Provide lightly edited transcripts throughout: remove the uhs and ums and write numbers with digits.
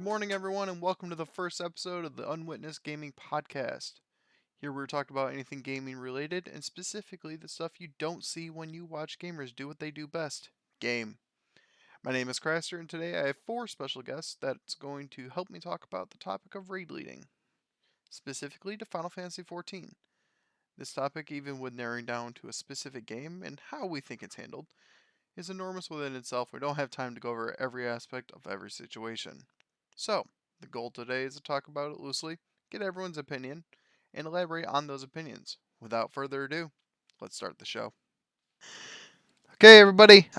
Good morning, everyone, and welcome to the first episode of the Unwitnessed Gaming Podcast. Here we're talking about anything gaming related, and specifically the stuff you don't see when you watch gamers do what they do best, game. My name is Craster, and today I have four special guests that's going to help me talk about the topic of raid leading, specifically to Final Fantasy XIV. This topic, even with narrowing down to a specific game and how we think it's handled, is enormous within itself. We don't have time to go over every aspect of every situation. So, the goal today is to talk about it loosely, get everyone's opinion, and elaborate on those opinions. Without further ado, let's start the show. Okay, everybody.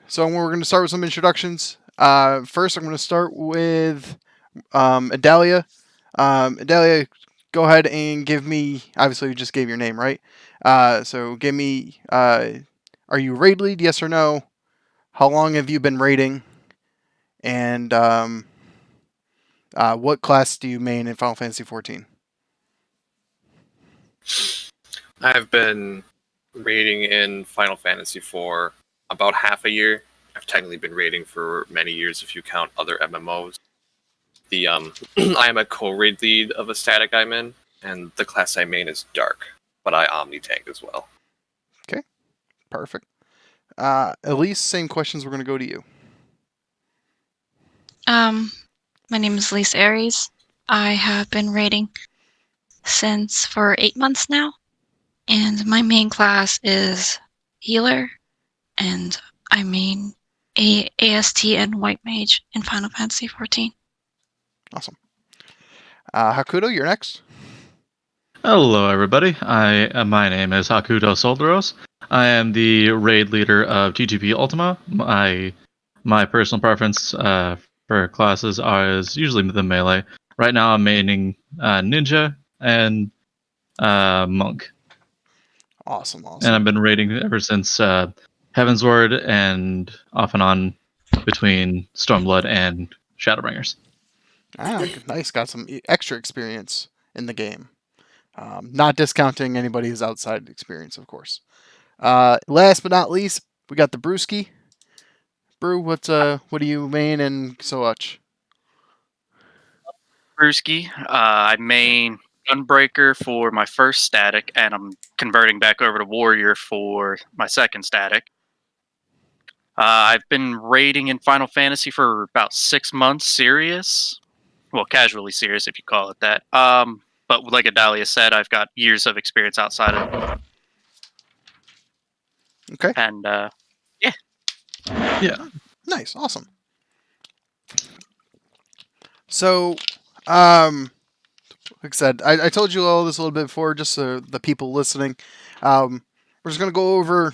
So we're going to start with some introductions. First, I'm going to start with Adalia. Adalia, go ahead and give me. Obviously, you just gave your name, right? So give me. Are you raid lead? Yes or no? How long have you been raiding? And what class do you main in Final Fantasy XIV? I've been raiding in Final Fantasy for about half a year. I've technically been raiding for many years if you count other MMOs. I am a co-raid lead of a static I'm in, and the class I main is Dark, but I Omni tank as well. Okay, perfect. Elise, same questions. We're going to go to you. My name is Lisa Aries. I have been raiding for 8 months now, and my main class is healer, and I main AST and White Mage in Final Fantasy XIV. Awesome. Hakuto, you're next. Hello, everybody. My name is Hakuto Solderos. I am the raid leader of TGP Ultima. My personal preference for classes is usually the melee. Right now, I'm maining ninja and monk. Awesome. And I've been raiding ever since Heavensward and off and on between Stormblood and Shadowbringers. Nice. Got some extra experience in the game. Not discounting anybody's outside experience, of course. Last but not least, we got the Brewski. Brew, what do you main and so much? Brewski. I main Gunbreaker for my first static, and I'm converting back over to Warrior for my second static. I've been raiding in Final Fantasy for about 6 months, serious. Well, casually serious, if you call it that. But like Adalia said, I've got years of experience outside of it. Okay. And, yeah. Nice. Awesome. So, like I said, I told you all this a little bit before, just so the people listening. We're just going to go over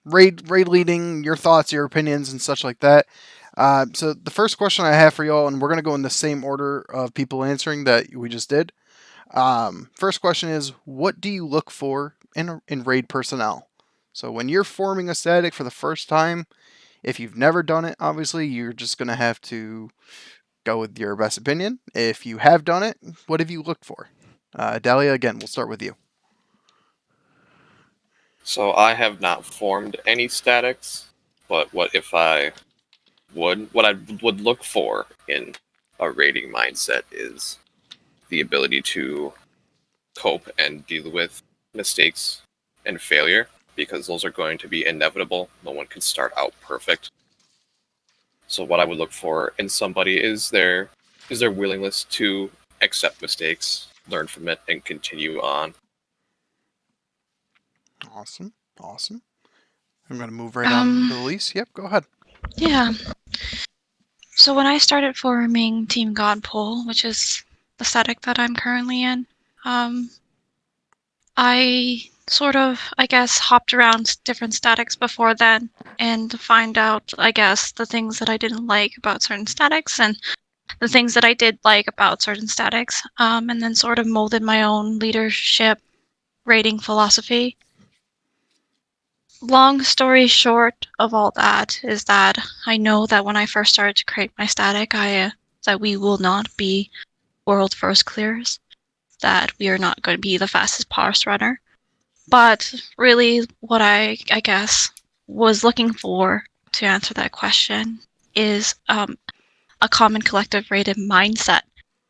raid leading, your thoughts, your opinions, and such like that. So the first question I have for y'all, and we're going to go in the same order of people answering that we just did. First question is, what do you look for in raid personnel? So when you're forming a static for the first time, if you've never done it, obviously you're just going to have to go with your best opinion. If you have done it, what have you looked for? Dahlia, again, we'll start with you. So I have not formed any statics, but what I would look for in a raiding mindset is the ability to cope and deal with mistakes and failure, because those are going to be inevitable. No one can start out perfect. So what I would look for in somebody is their willingness to accept mistakes, learn from it, and continue on. Awesome. I'm going to move right on to Elise. Yep, go ahead. Yeah. So when I started forming Team Godpool, which is the static that I'm currently in, I sort of, I guess, hopped around different statics before then and to find out, I guess, the things that I didn't like about certain statics and the things that I did like about certain statics, and then sort of molded my own leadership rating philosophy. Long story short of all that is that I know that when I first started to create my static, that we will not be world first clears, that we are not going to be the fastest parse runner. But really what I guess was looking for to answer that question is a common collective rated mindset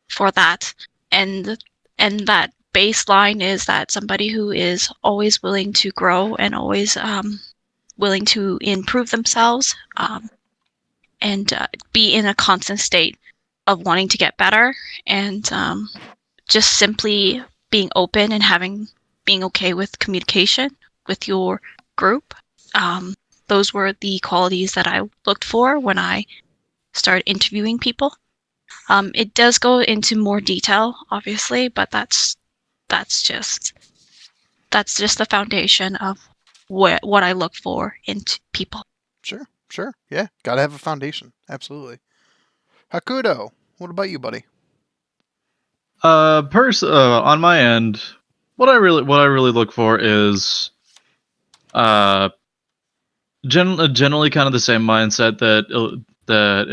for that, and that baseline is that somebody who is always willing to grow and always willing to improve themselves, and be in a constant state of wanting to get better, and just simply being open and being okay with communication with your group. Those were the qualities that I looked for when I started interviewing people. It does go into more detail, obviously, but that's just the foundation of what I look for into people. Sure. Yeah, gotta have a foundation. Absolutely. Hakudo, what about you, buddy? On my end, what I really look for is generally kind of the same mindset that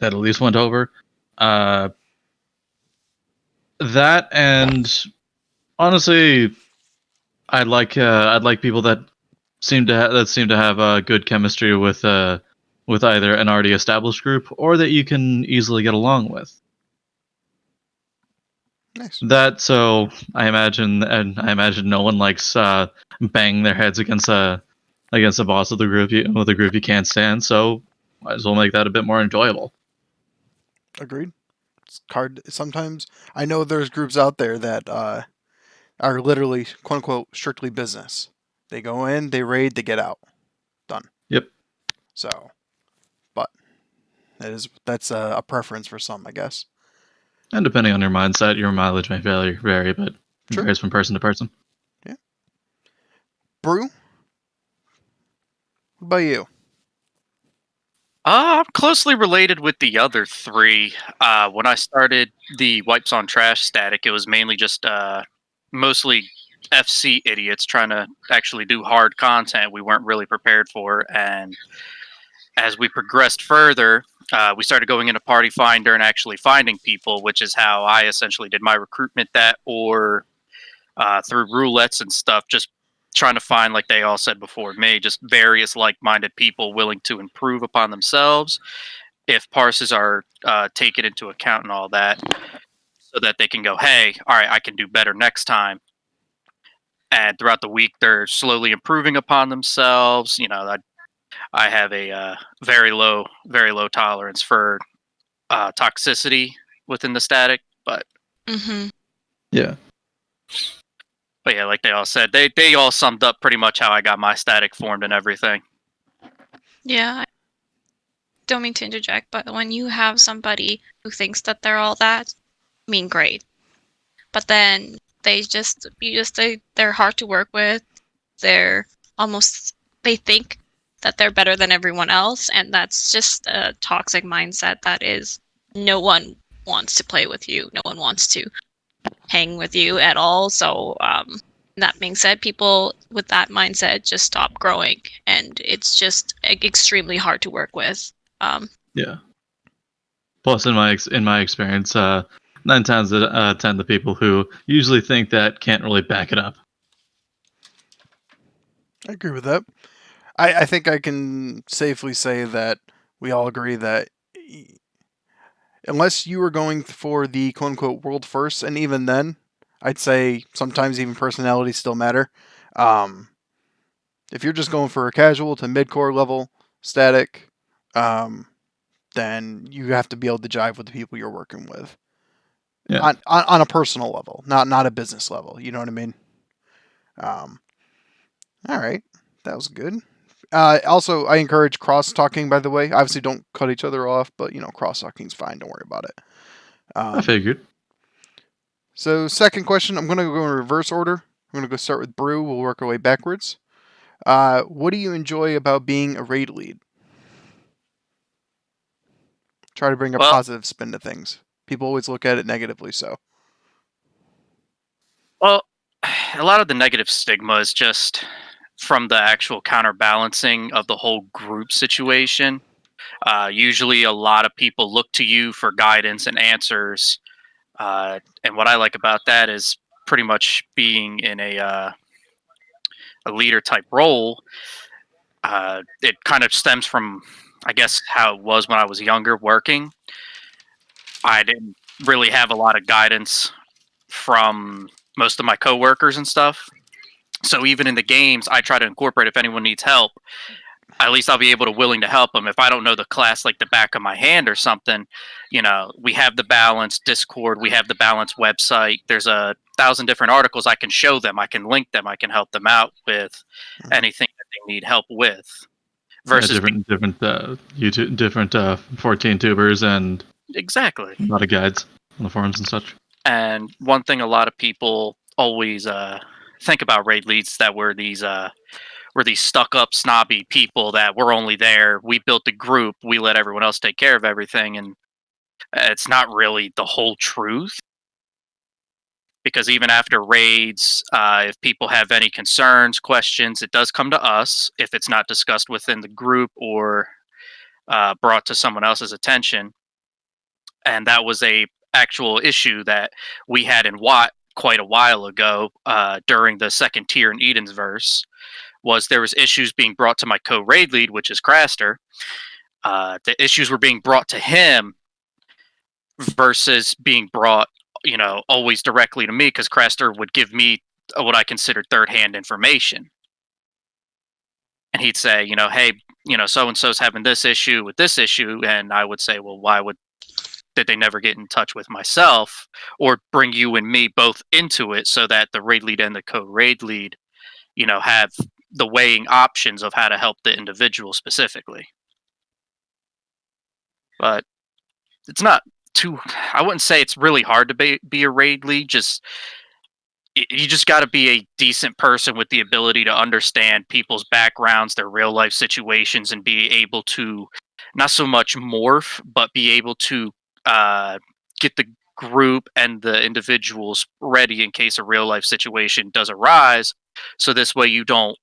Elise went over. That, and honestly, I'd like people that seem to have good chemistry with either an already established group or that you can easily get along with. Nice. That, so I imagine no one likes banging their heads against the boss of the group you can't stand. So might as well make that a bit more enjoyable. Agreed. It's hard. Sometimes I know there's groups out there that are literally quote unquote strictly business. They go in, they raid, they get out. Done. Yep. So, but that's a preference for some, I guess. And depending on your mindset, your mileage may vary, but it True. varies from person to person. Yeah. Brew, what about you? I'm closely related with the other three. When I started the Wipes on Trash static, it was mainly just mostly FC idiots trying to actually do hard content we weren't really prepared for. And as we progressed further, we started going into Party Finder and actually finding people, which is how I essentially did my recruitment or through roulettes and stuff, just trying to find, like they all said before me, just various like-minded people willing to improve upon themselves if parses are taken into account and all that, so that they can go, hey, all right, I can do better next time. And throughout the week, they're slowly improving upon themselves. I have a very low tolerance for toxicity within the static, but Mm-hmm. Yeah. But yeah, like they all said, they all summed up pretty much how I got my static formed and everything. Yeah, I don't mean to interject, but when you have somebody who thinks that they're all that, I mean, great. But then they're hard to work with. They're they think that they're better than everyone else, and that's just a toxic mindset that is, no one wants to play with you. No one wants to hang with you at all. So, that being said, people with that mindset just stop growing, and it's just extremely hard to work with. Yeah. Plus, in my experience, 9 times out of 10, the people who usually think that can't really back it up. I agree with that. I think I can safely say that we all agree that unless you were going for the quote unquote world first, and even then, I'd say sometimes even personalities still matter. Um, if you're just going for a casual to mid core level static, then you have to be able to jive with the people you're working with. Yeah. On a personal level, not a business level. You know what I mean? All right, that was good. Also, I encourage cross talking. By the way, obviously don't cut each other off, but cross talking's fine. Don't worry about it. I figured. So, second question, I'm going to go in reverse order. I'm going to go start with Brew. We'll work our way backwards. What do you enjoy about being a raid lead? Try to bring a positive spin to things. People always look at it negatively, so. Well, a lot of the negative stigma is just from the actual counterbalancing of the whole group situation. Usually, a lot of people look to you for guidance and answers. And what I like about that is pretty much being in a leader type role. It kind of stems from I guess how it was when I was younger working, I didn't really have a lot of guidance from most of my coworkers and stuff. So even in the games, I try to incorporate if anyone needs help, at least I'll be able to willing to help them. If I don't know the class like the back of my hand or something, we have the Balance Discord, we have the Balance website. There's 1,000 different articles I can show them, I can link them, I can help them out with anything that they need help with. Versus different YouTube, different 14 tubers and exactly a lot of guides on the forums and such. And one thing a lot of people always think about raid leads that we're these stuck up snobby people that we're only there. We built the group. We let everyone else take care of everything, and it's not really the whole truth. Because even after raids, if people have any concerns, questions, it does come to us if it's not discussed within the group or brought to someone else's attention. And that was a actual issue that we had in Watt quite a while ago during the second tier in Eden's verse. Was there was issues being brought to my co-raid lead, which is Craster. The issues were being brought to him versus being brought, always directly to me, because Craster would give me what I consider third-hand information. And he'd say, hey, so-and-so's having this issue with this issue. And I would say, well, did they never get in touch with myself or bring you and me both into it so that the raid lead and the co-raid lead, have the weighing options of how to help the individual specifically. But it's not too, I wouldn't say it's really hard to be a raid lead. You just got to be a decent person with the ability to understand people's backgrounds, their real life situations, and be able to not so much morph, but be able to get the group and the individuals ready in case a real life situation does arise. So this way you don't,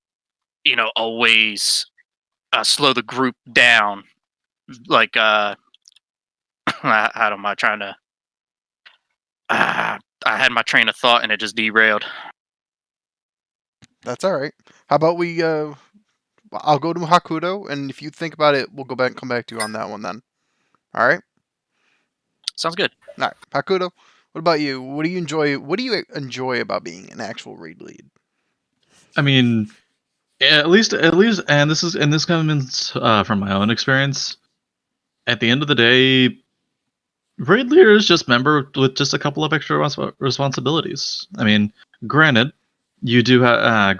always slow the group down. Like, how am I trying to? I had my train of thought and it just derailed. That's all right. How about we? I'll go to Hakuto, and if you think about it, we'll come back to you on that one then. All right. Sounds good. All right, Hakuto. What about you? What do you enjoy? What do you enjoy about being an actual raid lead? I mean, at least, and this comes from my own experience. At the end of the day, raid leader is just member with just a couple of extra responsibilities. I mean, granted, you do have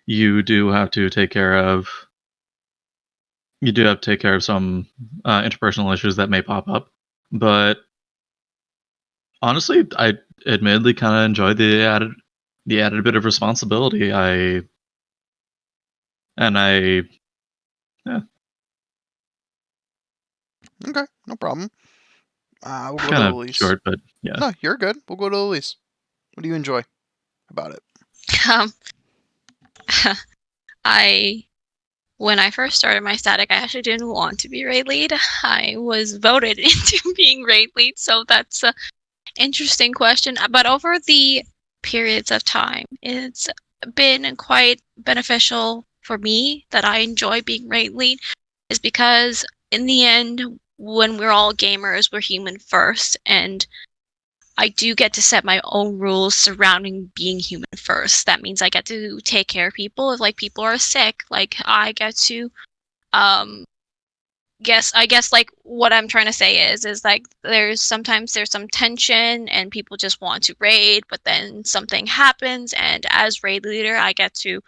you do have to take care of some interpersonal issues that may pop up, but honestly, I admittedly kind of enjoy the added bit of responsibility. Yeah. Okay, no problem. We'll go Kind to of Elise. short, but yeah. No, you're good. We'll go to Elise. What do you enjoy about it? When I first started my static, I actually didn't want to be raid lead. I was voted into being raid lead, so that's an interesting question. But over the periods of time, it's been quite beneficial for me that I enjoy being raid lead, is because in the end, when we're all gamers, we're human first, and I do get to set my own rules surrounding being human first. That means I get to take care of people. If people are sick, I get to I guess like what I'm trying to say is there's sometimes some tension and people just want to raid, but then something happens, and as raid leader I get to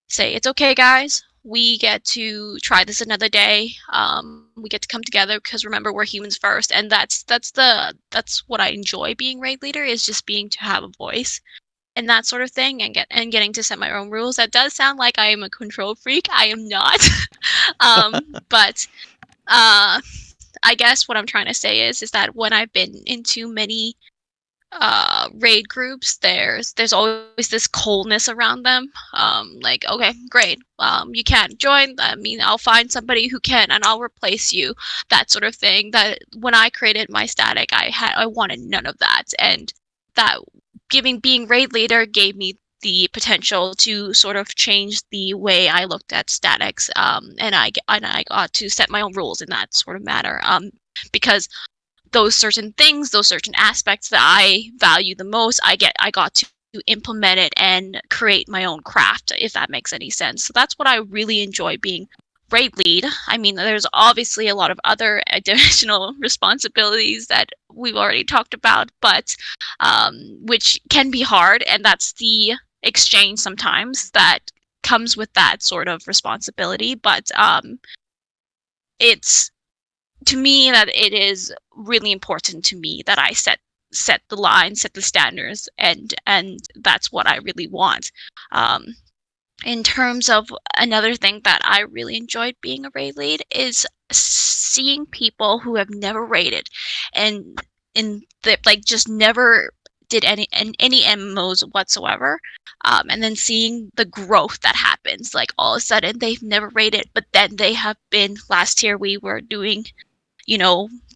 say, it's okay guys, we get to try this another day. We get to come together because remember, we're humans first, and that's what I enjoy being raid leader, is just being to have a voice and that sort of thing, and getting to set my own rules. That does sound like I am a control freak. I am not. But I guess what I'm trying to say is that when I've been into many raid groups, there's always this coldness around them. Okay, great, you can't join, I mean, I'll find somebody who can and I'll replace you, that sort of thing. That when I created my static, I wanted none of that, and that being raid leader gave me the potential to sort of change the way I looked at statics, and I got to set my own rules in that sort of matter, because those certain things, those certain aspects that I value the most, I got to implement it and create my own craft, if that makes any sense. So that's what I really enjoy being raid lead. I mean, there's obviously a lot of other additional responsibilities that we've already talked about, but which can be hard, and that's the exchange sometimes that comes with that sort of responsibility. But it's to me that it is really important to me that I set the line, set the standards, and that's what I really want. In terms of another thing that I really enjoyed being a raid lead is seeing people who have never raided and like just never did any MMOs whatsoever, and then seeing the growth that happens. Like all of a sudden they've never raided, but then they have been. Last year we were doing,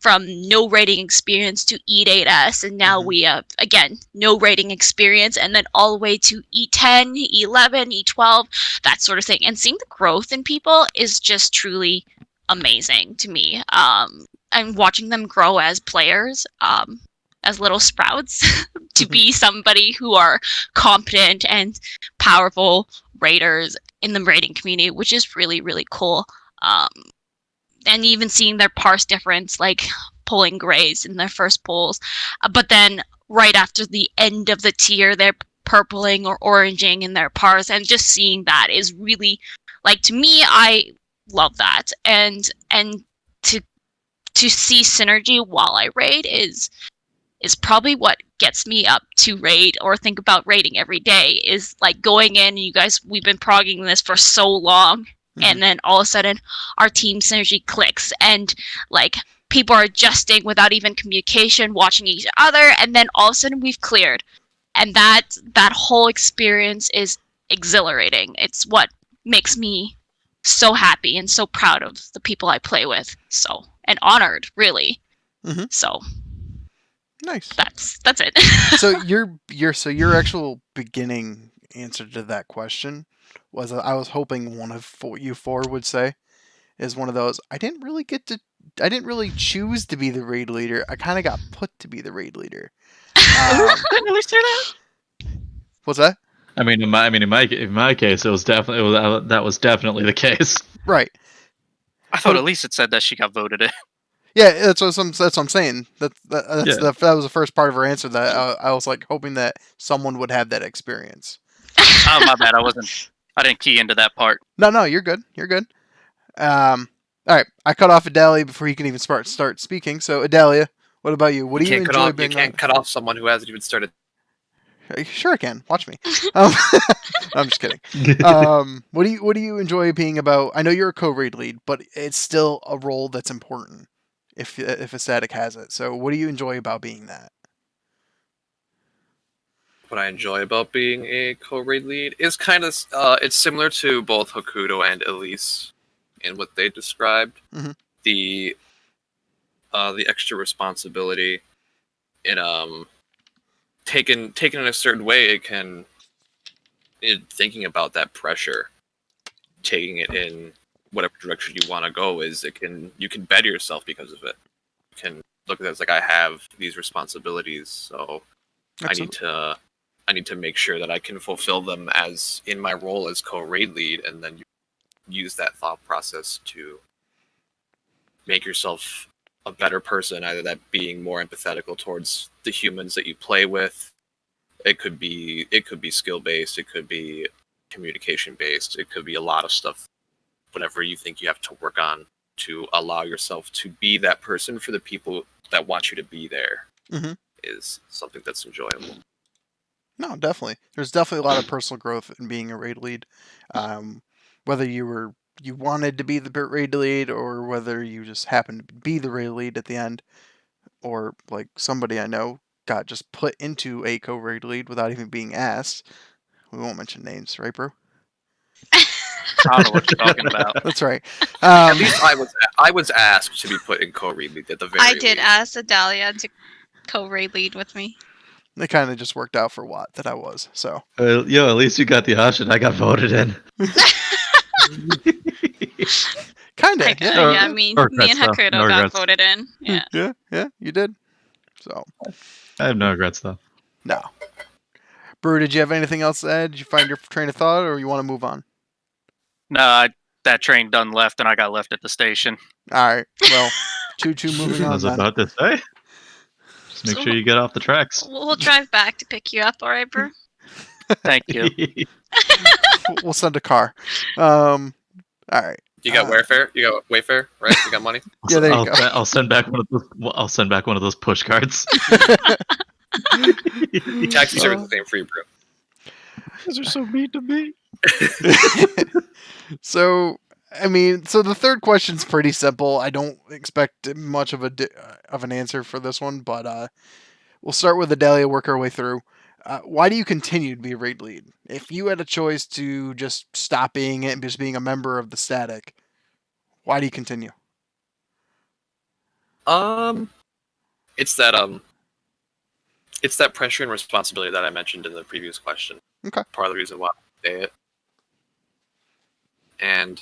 from no rating experience to E8S, and now we have, again, no rating experience, and then all the way to E10, E11, E12, that sort of thing. And seeing the growth in people is just truly amazing to me. And watching them grow as players, as little sprouts, to be somebody who are competent and powerful raiders in the raiding community, which is really, really cool. And even seeing their parse difference, like pulling grays in their first pulls, but then right after the end of the tier, they're purpling or oranging in their parse, and just seeing that is really, like, to me, I love that. And to see synergy while I raid is probably what gets me up to raid or think about raiding every day. Is like going in, you guys, we've been progging this for so long. And then all of a sudden our team synergy clicks, and like people are adjusting without even communication, watching each other, and then all of a sudden we've cleared. And that whole experience is exhilarating. It's what makes me so happy and so proud of the people I play with. So, and honored, really. So nice. That's it. So your actual beginning answer to that question was, I was hoping one of you four would say, is one of those, I didn't really choose to be the raid leader. I kind of got put to be the raid leader. Didn't really say that. What's that? I mean, in my case, that was definitely the case. Right. I thought at least it said that she got voted in. Yeah, that's what I'm saying. That was the first part of her answer. That I was like hoping that someone would have that experience. Oh, my bad. I didn't key into that part. No, you're good. You're good. All right, I cut off Adalia before he can even start speaking. So Adalia, what about you? What do you enjoy being? You can't cut off someone who hasn't even started. Sure, I can. Watch me. I'm just kidding. What do you enjoy being about? I know you're a co-raid lead, but it's still a role that's important if a static has it. So what do you enjoy about being that? What I enjoy about being a co-raid lead is kind of it's similar to both Hokuto and Elise in what they described. The extra responsibility in taken in a certain way, it can, thinking about that pressure, taking it in whatever direction you want to go, you can better yourself because of it. You can look at it as like, I have these responsibilities, so Absolutely. I need to make sure that I can fulfill them as in my role as co-raid lead, and then you use that thought process to make yourself a better person, either that being more empathetical towards the humans that you play with. It could be skill based, it could be communication based, it could be a lot of stuff. Whatever you think you have to work on to allow yourself to be that person for the people that want you to be there is something that's enjoyable. No, definitely. There's definitely a lot of personal growth in being a raid lead. Whether you wanted to be the raid lead, or whether you just happened to be the raid lead at the end, or like somebody I know got just put into a co-raid lead without even being asked. We won't mention names, right, bro? I don't know what you're talking about. That's right. At least I was asked to be put in co-raid lead at the very I did least. ask Adalia to co-raid lead with me. It kind of just worked out for Watt that I was. So Yo, at least you got the option. I got voted in. kind of, yeah. Yeah, me No and regrets, though. Hakuto No got regrets. voted in. Yeah. Yeah, you did. So I have no regrets though. no. Brew, did you have anything else to add? Did you find your train of thought, or you want to move on? No, that train done left, and I got left at the station. All right. Well, choo-choo. Moving I on was then. about to say. Just make So- sure you get off the tracks. We'll drive back to pick you up, all right, Brew? Thank you. We'll send a car. All right. You got Wayfare? You got Wayfare, right? You got money? Yeah, there you go. I'll send back one of those. I'll send back one of those push cards. Taxi service is the same for you, bro. Those are so mean to me. So, I mean, the third question's pretty simple. I don't expect much of an answer for this one, but we'll start with Adalia, work our way through. Why do you continue to be a raid lead? If you had a choice to just stop being it and just being a member of the static, why do you continue? It's that pressure and responsibility that I mentioned in the previous question. Okay. Part of the reason why I say it. And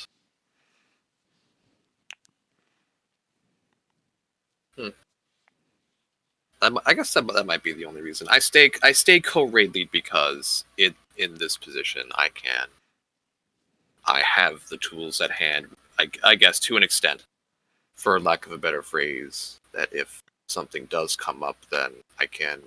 I guess that might be the only reason. I stay co-raid lead because in this position I have the tools at hand. I guess to an extent, for lack of a better phrase, that if something does come up, then I can.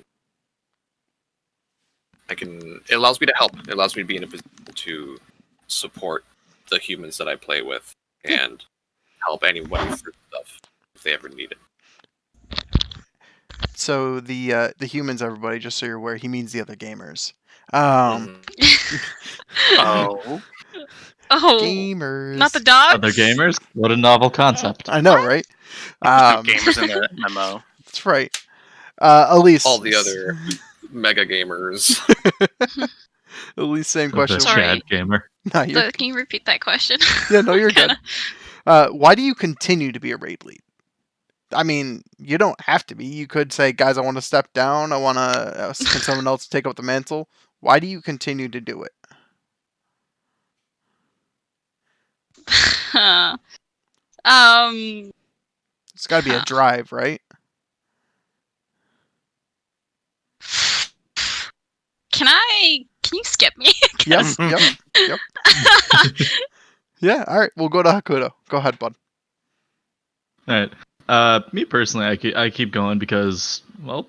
It allows me to help. It allows me to be in a position to support the humans that I play with and help anyone through stuff if they ever need it. So the humans, everybody, just so you're aware, he means the other gamers. Oh. Oh, Gamers. not the dogs. Other gamers? What a novel concept. I know, What? right? Gamers in the MMO. That's right. Elise. All the other mega gamers. Elise, same The question. Sorry. Chad gamer. No, you're, Can you repeat that question? yeah, no, you're good. Kinda- Why do you continue to be a raid lead? I mean, you don't have to be. You could say, guys, I want to step down. I want to. Can someone else take up the mantle? Why do you continue to do it? It's got to be a drive, right? Can you skip me? Yes. Yep. Yeah. All right. We'll go to Hakuto. Go ahead, bud. All right. Me personally, I keep going because, well,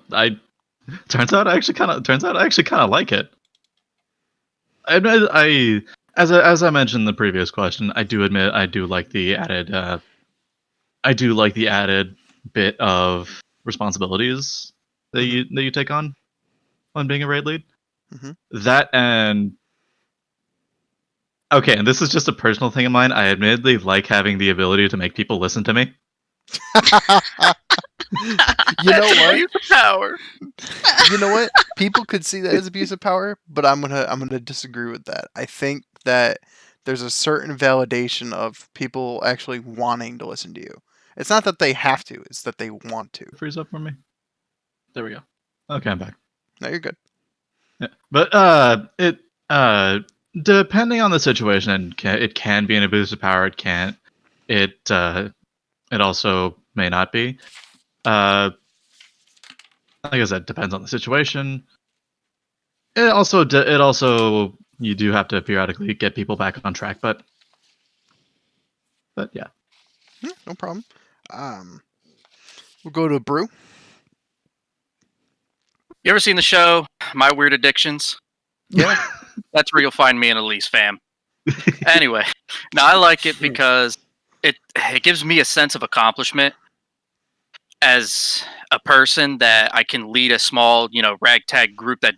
turns out I actually kind of like it. As I mentioned in the previous question, I do admit I do like the added bit of responsibilities that you take on being a raid lead. Mhm. That and okay, and this is just a personal thing of mine. I admittedly like having the ability to make people listen to me. You know what? Use the power. You know what? People could see that as abuse of power, but I'm gonna disagree with that. I think that there's a certain validation of people actually wanting to listen to you. It's not that they have to; it's that they want to. Freeze up for me. There we go. Okay, I'm back. No, you're good. Yeah. But it depending on the situation, and it can be an abuse of power. It can't. It also may not be. Like I said, depends on the situation. It also you do have to periodically get people back on track, but yeah. No problem. We'll go to Brew. You ever seen the show My Weird Addictions? Yeah. That's where you'll find me and Elise, fam. Anyway, now I like it because it gives me a sense of accomplishment as a person that I can lead a small, ragtag group that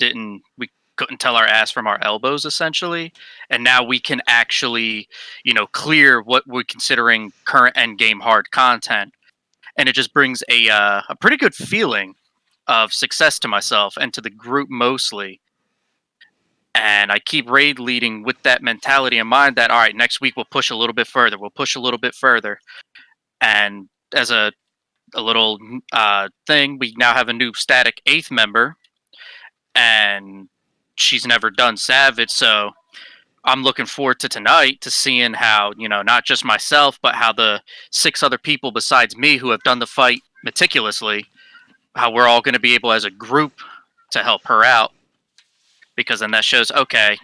we couldn't tell our ass from our elbows, essentially, and now we can actually, clear what we're considering current end game hard content, and it just brings a pretty good feeling of success to myself and to the group mostly. And I keep raid leading with that mentality in mind that, all right, next week we'll push a little bit further. We'll push a little bit further. And as a little thing, we now have a new static 8th member. and she's never done Savage, so I'm looking forward to tonight to seeing how, not just myself, but how the 6 other people besides me who have done the fight meticulously, how we're all going to be able as a group to help her out. Because then that shows, okay,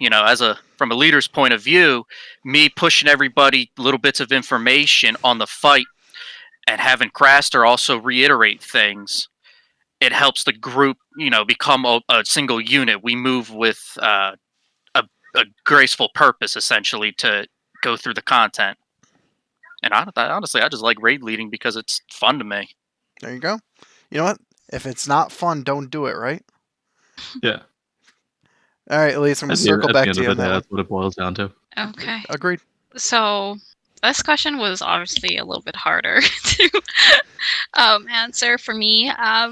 from a leader's point of view, me pushing everybody little bits of information on the fight and having Craster also reiterate things, it helps the group, become a single unit. We move with a graceful purpose, essentially, to go through the content. And honestly, I just like raid leading because it's fun to me. There you go. You know what? If it's not fun, don't do it, right? Yeah. All right, Elise, I'm going to circle back to you on that one. That's what it boils down to. Okay. Agreed. So this question was obviously a little bit harder to answer for me.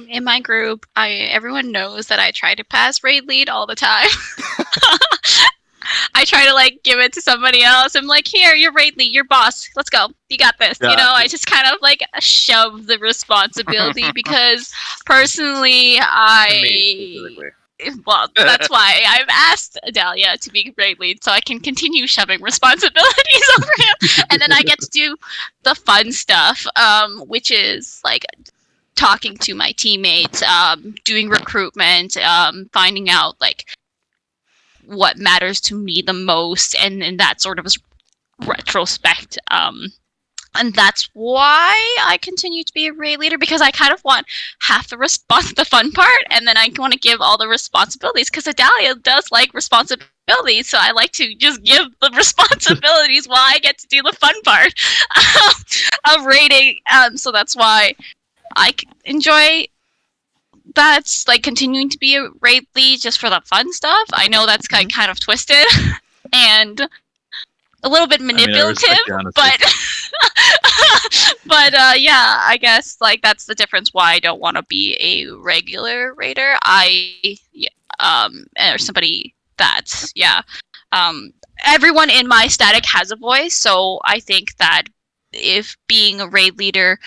In my group, everyone knows that I try to pass raid lead all the time. I try to give it to somebody else. I'm like, here, you're raid lead, you're boss. Let's go. You got this. Yeah. I just kind of shove the responsibility because personally, well, that's why I've asked Adalia to be raid lead so I can continue shoving responsibilities over him, and then I get to do the fun stuff, which is talking to my teammates, doing recruitment, finding out what matters to me the most, and in that sort of retrospect. And that's why I continue to be a raid leader, because I kind of want half the fun part, and then I want to give all the responsibilities, because Adalia does like responsibilities, so I like to just give the responsibilities while I get to do the fun part of raiding. So that's why I enjoy that's continuing to be a raid lead just for the fun stuff. I know that's kind of twisted and a little bit manipulative, but yeah, I guess that's the difference why I don't want to be a regular raider. Or somebody that's everyone in my static has a voice, so I think that if being a raid leader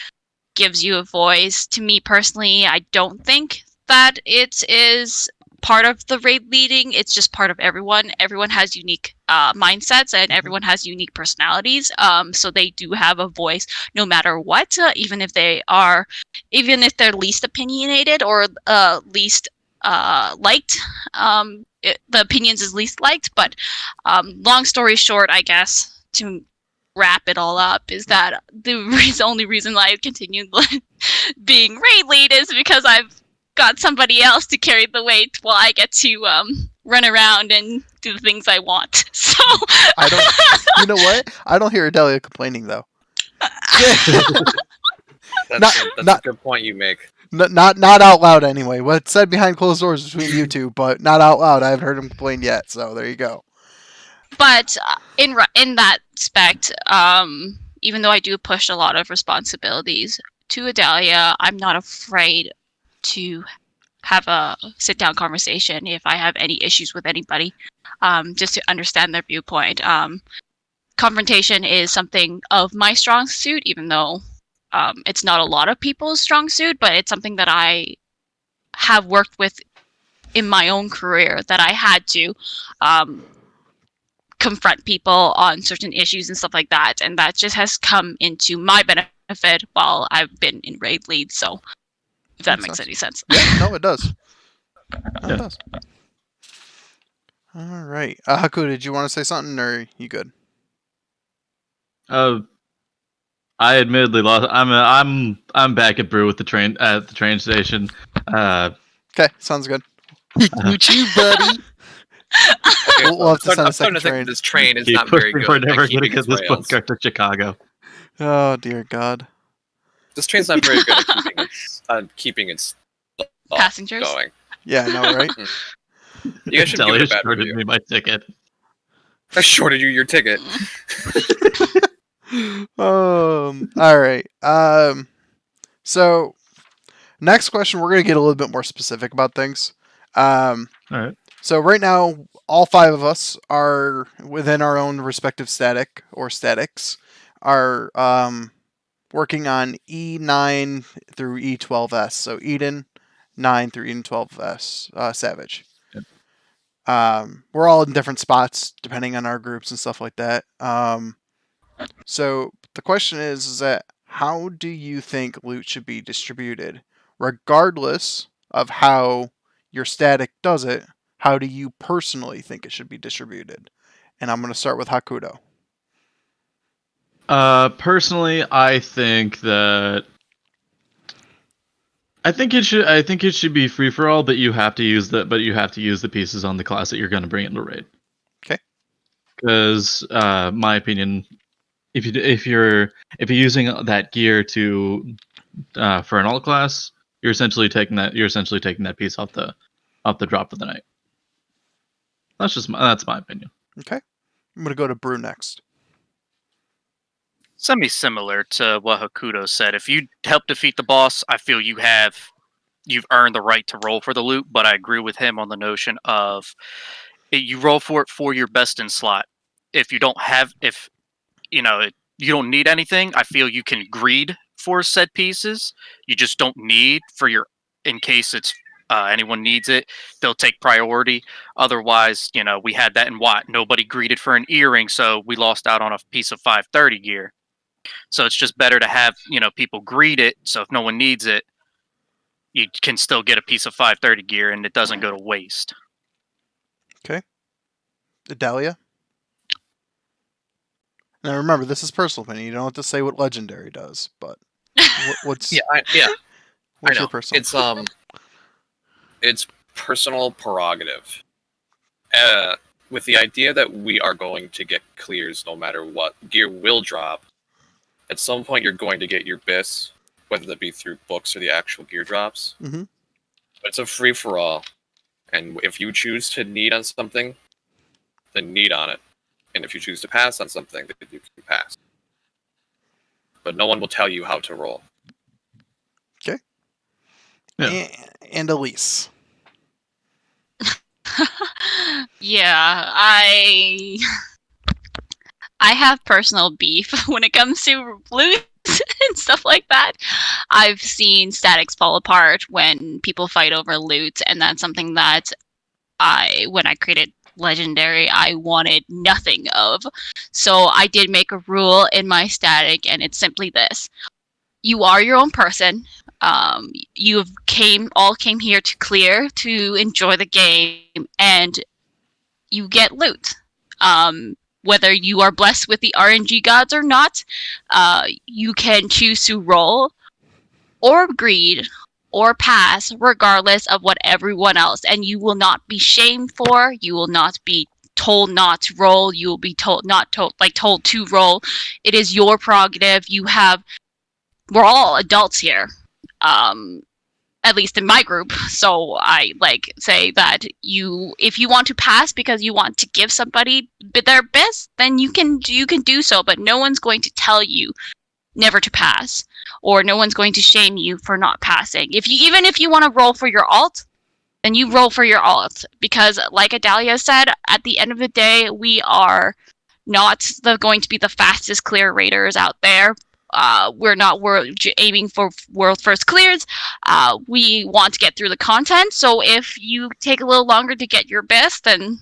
gives you a voice, to me personally, I don't think that it is part of the raid leading. It's just part of everyone. Everyone has unique mindsets, and everyone has unique personalities. So they do have a voice no matter what, even if they're least opinionated or least liked. The opinions is least liked. But long story short, I guess, to wrap it all up, is that the only reason why I continue being raid lead is because I've got somebody else to carry the weight while I get to run around and do the things I want. So you know what? I don't hear Adalia complaining though. That's a good point you make. Not out loud anyway. What's said behind closed doors between you two, but not out loud. I haven't heard him complain yet. So there you go. But in that aspect, even though I do push a lot of responsibilities to Adalia, I'm not afraid to have a sit-down conversation if I have any issues with anybody, just to understand their viewpoint. Confrontation is something of my strong suit, even though it's not a lot of people's strong suit, but it's something that I have worked with in my own career, that I had to confront people on certain issues and stuff like that, and that just has come into my benefit while I've been in raid lead. So if that makes any sense. Yeah, no, it does. It does. All right, Haku, did you want to say something, or are you good? I admittedly lost. I'm back at Brew with the train at the train station. Okay, sounds good. With you, buddy. Okay, We'll have to send a second train. This train is Keep not very good. We're never going to keeping get this postcard to Chicago. Oh dear God. This train's not very good at keeping its Passengers going. Yeah, I know, right? You guys should give it a bad shorted review. me my ticket. I shorted you your ticket. All right. So next question, we're gonna get a little bit more specific about things. All right. So right now, all 5 of us are within our own respective static or statics, are working on E9 through E12S. So Eden 9 through Eden 12S, Savage. We're all in different spots depending on our groups and stuff like that. So the question is that how do you think loot should be distributed, regardless of how your static does it? How do you personally think it should be distributed? And I'm going to start with Hakudo. Personally, I think it should be free for all, but you have to use the pieces on the class that you're going to bring into raid. Okay. Because, my opinion, if you're using that gear to for an alt class, you're essentially taking that piece off the drop of the night. That's my opinion. Okay. I'm going to go to Brew next. Semi-similar to what Hakudo said. If you help defeat the boss, I feel you've earned the right to roll for the loot, but I agree with him on the notion of you roll for it for your best in slot. If you don't you don't need anything, I feel you can greed for said pieces. You just don't need in case it's anyone needs it, they'll take priority. Otherwise, we had that in Watt. Nobody greeted for an earring, so we lost out on a piece of 530 gear. So it's just better to have, people greet it. So if no one needs it, you can still get a piece of 530 gear and it doesn't go to waste. Okay. Adalia? Now remember, this is personal opinion. You don't have to say what Legendary does, but what's What's your personal? It's personal prerogative. With the idea that we are going to get clears no matter what, gear will drop. At some point, you're going to get your BIS, whether that be through books or the actual gear drops. Mm-hmm. It's a free-for-all. And if you choose to need on something, then need on it. And if you choose to pass on something, then you can pass. But no one will tell you how to roll. Okay. Yeah. And Elise. Yeah, I have personal beef when it comes to loot and stuff like that. I've seen statics fall apart when people fight over loot, and that's something that when I created Legendary, I wanted nothing of. So I did make a rule in my static, and it's simply this: you are your own person. You all came here to clear, to enjoy the game, and you get loot. Whether you are blessed with the RNG gods or not, you can choose to roll or greed or pass regardless of what everyone else, and you will not be shamed for, you will not be told not to roll, you will be told to roll. It is your prerogative. We're all adults here. At least in my group. So I say that if you want to pass because you want to give somebody their best, then you can do so, but no one's going to tell you never to pass, or no one's going to shame you for not passing. Even if you want to roll for your alt, then you roll for your alt, because like Adalia said, at the end of the day, we are not going to be the fastest clear raiders out there. We're aiming for world first clears. We want to get through the content. So if you take a little longer to get your best, then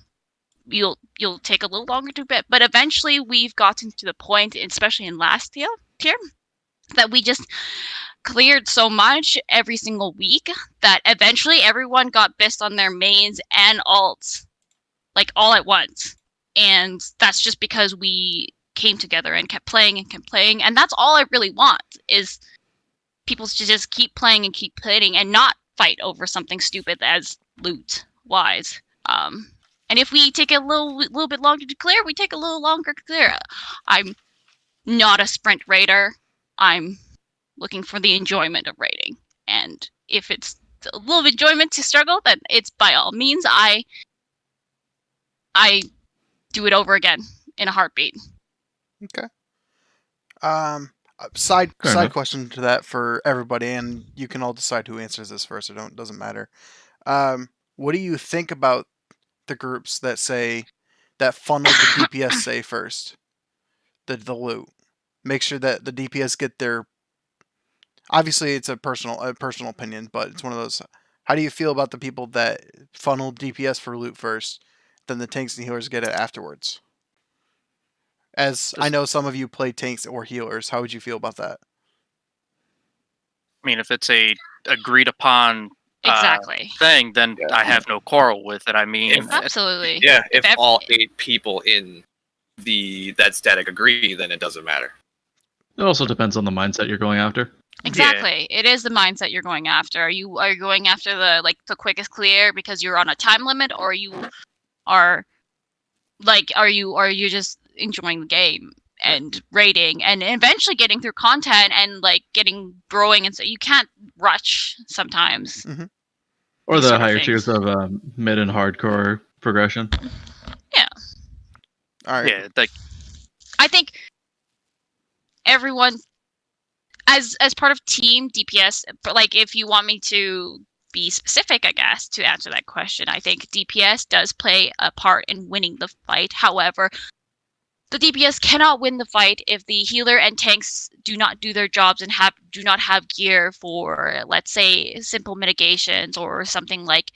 you'll take a little longer to bit. But eventually, we've gotten to the point, especially in last tier, that we just cleared so much every single week that eventually everyone got best on their mains and alts, all at once. And that's just because we came together and kept playing, and that's all I really want, is people to just keep playing and not fight over something stupid as loot wise. And if we take a little bit longer to clear, we take a little longer to clear. I'm not a sprint raider. I'm looking for the enjoyment of raiding, and if it's a little enjoyment to struggle, then it's by all means I do it over again in a heartbeat. Okay. Side question to that for everybody, and you can all decide who answers this first. It doesn't matter. What do you think about the groups that funnel the DPS say first, the loot? Make sure that the DPS get their. Obviously, it's a personal opinion, but it's one of those. How do you feel about the people that funnel DPS for loot first, then the tanks and healers get it afterwards. As I know some of you play tanks or healers, how would you feel about that? I mean, if it's a agreed upon Exactly. thing, then Yeah. I have no quarrel with it. I mean, Absolutely. Yeah, if ev- all 8 people in that static agree, then it doesn't matter. It also depends on the mindset you're going after. Exactly. It is the mindset you're going after. Are you going after the quickest clear because you're on a time limit, or you are are you just enjoying the game and rating and eventually getting through content and getting growing, and so you can't rush sometimes. Or These the sort of higher things. tiers of mid and hardcore progression. All right. yeah, like I think everyone as part of team DPS, but if you want me to be specific, I guess, to answer that question, I think DPS does play a part in winning the fight. However, the DPS cannot win the fight if the healer and tanks do not do their jobs and do not have gear for, let's say, simple mitigations or something like.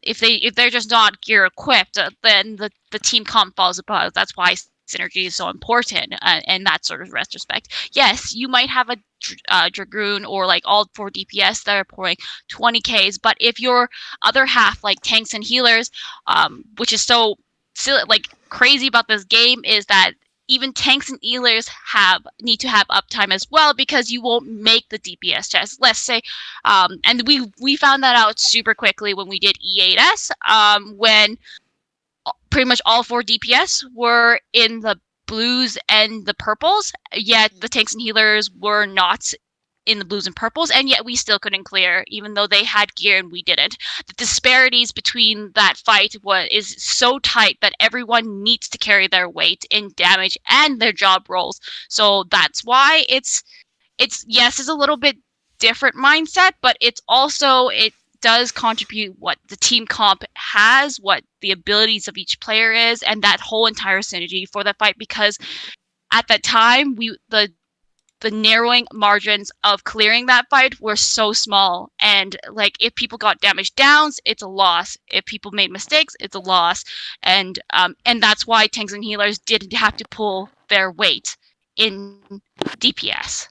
If they're just not gear equipped, then the team comp falls apart. That's why synergy is so important in that sort of retrospect. Yes, you might have a dragoon or all 4 DPS that are pouring 20Ks, but if your other half, like tanks and healers, which is so silly, crazy about this game, is that even tanks and healers need to have uptime as well, because you won't make the DPS chest. Let's say, and we found that out super quickly when we did E8S, when pretty much all 4 DPS were in the blues and the purples, yet the tanks and healers were not in the blues and purples, and yet we still couldn't clear, even though they had gear and we didn't. The disparities between that fight is so tight that everyone needs to carry their weight in damage and their job roles. So that's why it's a little bit different mindset, but it does contribute what the team comp has, what the abilities of each player is, and that whole entire synergy for the fight. Because at that time, the narrowing margins of clearing that fight were so small, and if people got damage downs, it's a loss. If people made mistakes, it's a loss, and that's why tanks and healers didn't have to pull their weight in DPS.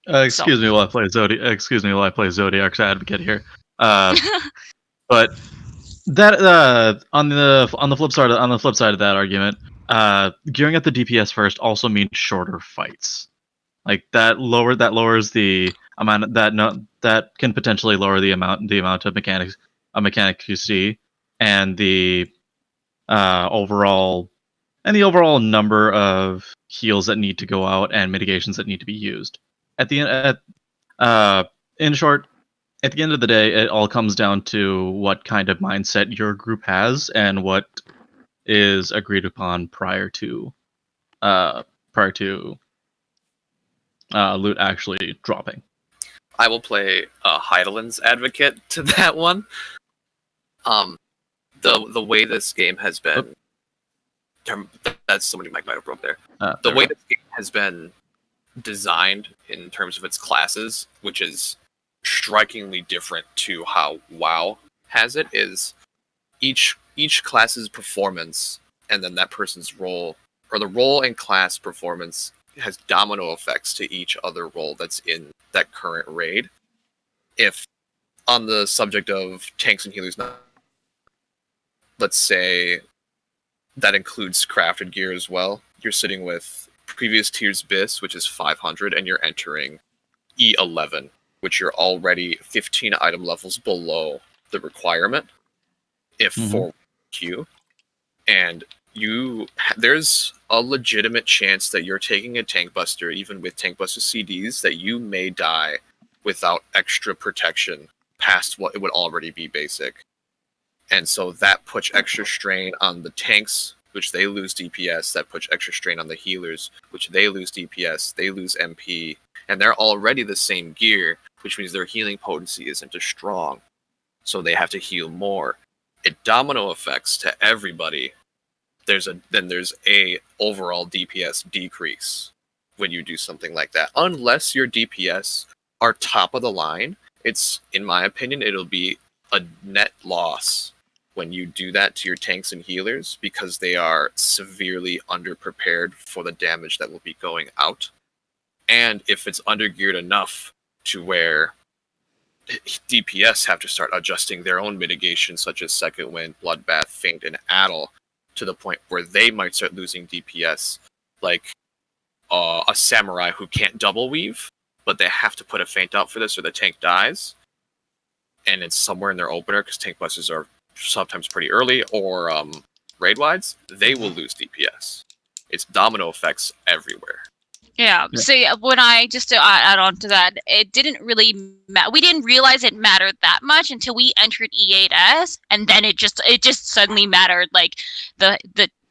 Excuse me while I play Zodiac's advocate here. But that on the flip side of that argument, gearing up the DPS first also means shorter fights. That lowers the amount that can potentially lower the amount of mechanics you see, and the overall number of heals that need to go out and mitigations that need to be used. In short, at the end of the day, it all comes down to what kind of mindset your group has and what is agreed upon prior to loot actually dropping. I will play Heidelin's advocate to that one. The way this game has been, that's somebody might have broke there. The way this game has been designed in terms of its classes, which is strikingly different to how WoW has it, is each class's performance and then that person's role, or the role and class performance, has domino effects to each other role that's in that current raid. If on the subject of tanks and healers, let's say that includes crafted gear as well, you're sitting with previous tier's BIS, which is 500, and you're entering E11, which you're already 15 item levels below the requirement for Q. And there's a legitimate chance that you're taking a tank buster, even with tank buster CDs, that you may die without extra protection past what it would already be basic. And so that puts extra strain on the tanks, which they lose DPS. That puts extra strain on the healers, which they lose DPS, they lose MP, and they're already the same gear, which means their healing potency isn't as strong. So they have to heal more. It domino effects to everybody. There's a overall DPS decrease when you do something like that. Unless your DPS are top of the line, in my opinion, it'll be a net loss when you do that to your tanks and healers because they are severely underprepared for the damage that will be going out. And if it's undergeared enough to where DPS have to start adjusting their own mitigation, such as Second Wind, Bloodbath, Feint, and Addle, to the point where they might start losing DPS, like a Samurai who can't double weave, but they have to put a Feint out for this or the tank dies, and it's somewhere in their opener, because tank busters are sometimes pretty early, or raid wides, they will lose DPS. It's domino effects everywhere. Yeah. See, when I just to add on to that, it didn't really we didn't realize it mattered that much until we entered E8S, and then it just suddenly mattered. Like the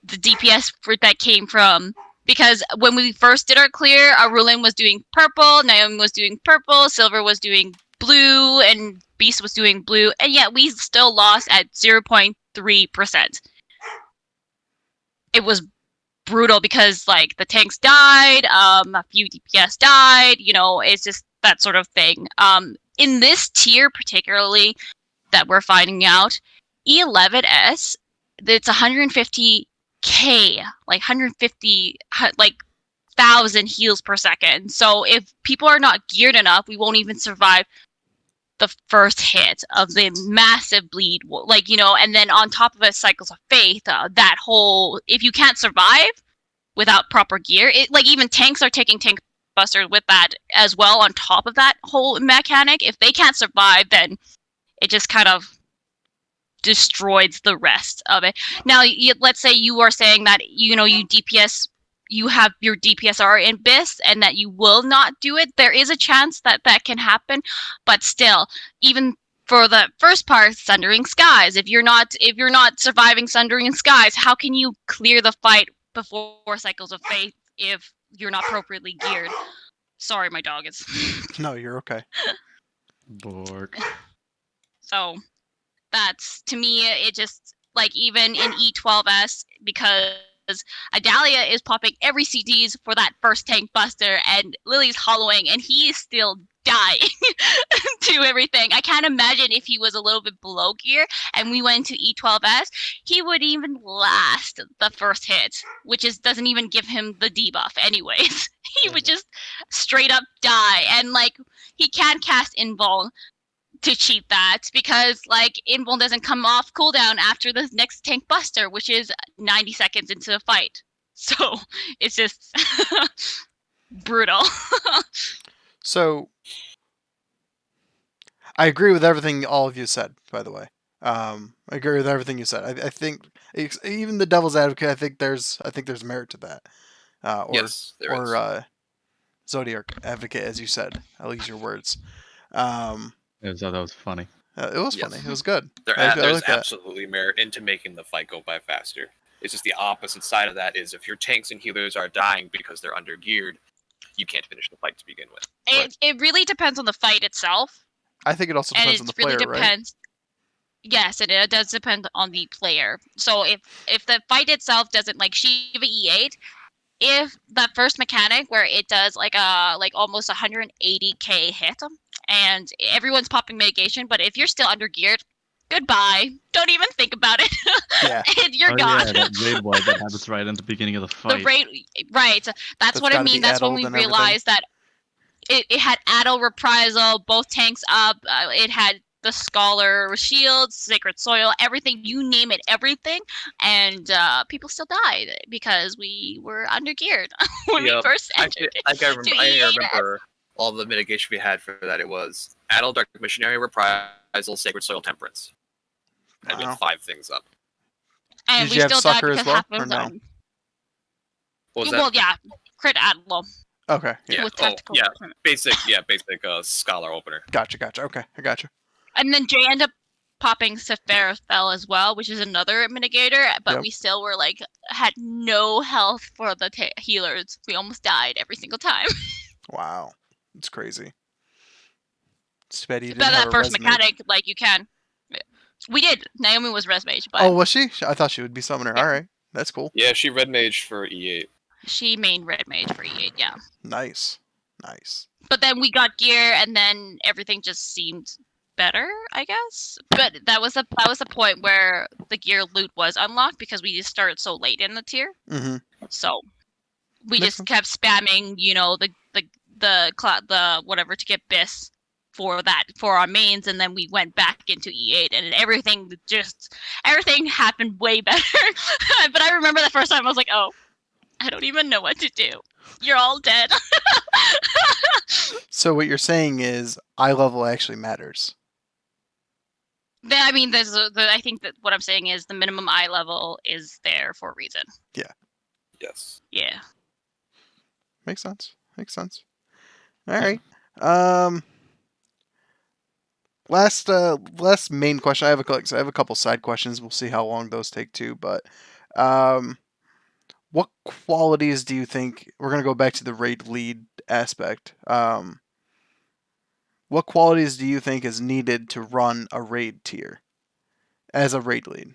DPS that came from, because when we first did our clear, Arulin was doing purple, Naomi was doing purple, Silver was doing blue, and Beast was doing blue, and yet we still lost at 0.3%. It was brutal because like the tanks died, a few DPS died, it's just that sort of thing. In this tier particularly that we're finding out, E11S, it's 150k, like 150 like 1,000 heals per second. So if people are not geared enough, we won't even survive the first hit of the massive bleed, and then on top of it, cycles of faith, that whole, if you can't survive without proper gear, even tanks are taking tank busters with that as well on top of that whole mechanic. If they can't survive, then it just kind of destroys the rest of it. Now, let's say you are saying that, you DPS, you have your DPSR in BIS and that you will not do it. There is a chance that that can happen, but still, even for the first part, Sundering Skies, if you're not surviving Sundering Skies, how can you clear the fight before Cycles of Faith if you're not appropriately geared? Sorry, my dog is. No, you're okay. Bork. So that's, to me, it just, like, even in E12S, because Adalia is popping every CDs for that first tank buster, and Lily's hollowing, and he is still dying to everything. I can't imagine if he was a little bit below gear and we went to E12S, he would even last the first hit, which doesn't even give him the debuff anyways. He would just straight up die, and like he can't cast invuln to cheat that, because like invuln doesn't come off cooldown after the next tank buster, which is 90 seconds into the fight. So it's just brutal. So, I agree with everything all of you said, by the way. I agree with everything you said. I think even the devil's advocate, I think there's merit to that. Yes, there is. Or Zodiac advocate, as you said. I'll use your words. That was funny. It was Yes. funny. It was good. There's like that. absolutely merit into making the fight go by faster. It's just the opposite side of that is if your tanks and healers are dying because they're under geared, you can't finish the fight to begin with. It really depends on the fight itself. I think it also depends on the player, really depends. Right? Yes, it does depend on the player. So if the fight itself doesn't, like Shiva E8, if that first mechanic where it does like almost 180k hit, and everyone's popping mitigation, but if you're still under geared, goodbye. Don't even think about it. Yeah. You're gone. Yeah, that raid wipe that happens right in the beginning of the fight. The raid, right. That's what I mean. That's when we realized that it had Adel Reprisal, both tanks up. It had the Scholar Shields, Sacred Soil, everything, you name it, everything. And people still died because we were under geared when we first entered. I remember all the mitigation we had for that. It was Adel, Dark Missionary, Reprisal, Sacred Soil, Temperance. I did 5 things up. And Did we you have still Sucker died as because well, half or of no? them. What was that? Well, yeah, crit Adel. Okay. Yeah. With tactical. Basic Scholar opener. Gotcha. Okay, I gotcha. And then Jay ended up popping Sephiroth as well, which is another mitigator, but we still were like, had no health for the healers. We almost died every single time. Wow. It's crazy. It's bad you didn't But have that a first res mechanic, like, you can. We did. Naomi was res mage, but Oh, was she? I thought she would be summoner. Yeah. Alright. That's cool. Yeah, she red mage for E8. she main red mage for E8, yeah. Nice. But then we got gear, and then everything just seemed better, I guess. But that was the point where the gear loot was unlocked because we just started so late in the tier. Mm-hmm. So we Makes just kept spamming, the whatever to get bis for our mains, and then we went back into E8, and everything happened way better. But I remember the first time I was like, oh, I don't even know what to do. You're all dead. So what you're saying is eye level actually matters. I mean, I think that what I'm saying is the minimum eye level is there for a reason. Yes. Yeah. Makes sense. All right. Last main question. I have a couple side questions. We'll see how long those take too. But what qualities do you think we're gonna go back to the raid lead aspect? What qualities do you think is needed to run a raid tier as a raid lead?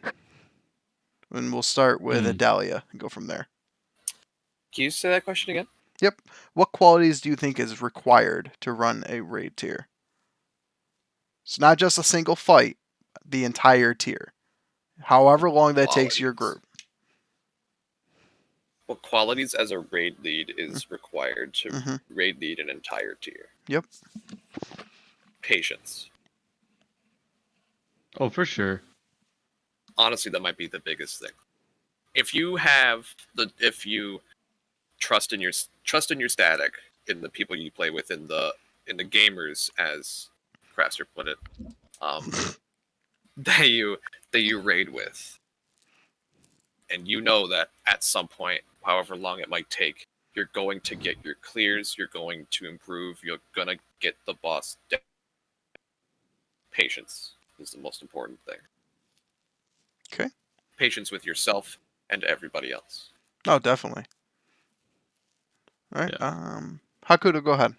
And we'll start with Adalia and go from there. Can you say that question again? Yep. What qualities do you think is required to run a raid tier? It's not just a single fight, the entire tier. However long that takes your Qualities. group. What qualities as a raid lead is required to Mm-hmm. raid lead an entire tier? Yep. Patience. Oh, for sure. Honestly, that might be the biggest thing. If you trust in your static, in the people you play with, in the gamers, as Craster put it, that you raid with, and you know that at some point, however long it might take, you're going to get your clears, you're going to improve, you're gonna get the boss down. Patience is the most important thing. Okay. Patience with yourself and everybody else. Oh, definitely. All right. Yeah. Hakuto, go ahead.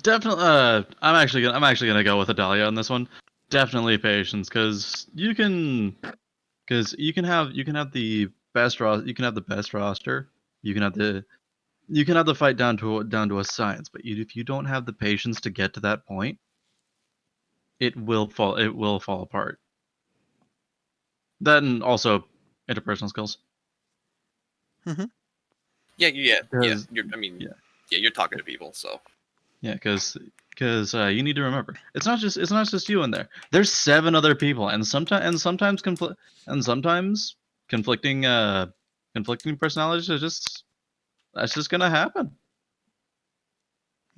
Definitely. I'm actually gonna go with Adalia on this one. Definitely patience, because you can have the best roster. You can have the best roster. You can have the fight down to a science. But if you don't have the patience to get to that point, it will fall. It will fall apart. Then also interpersonal skills. Yeah. Because You're talking to people, so yeah, because you need to remember, it's not just you in there. There's 7 other people, and sometimes conflicting personalities are that's just gonna happen.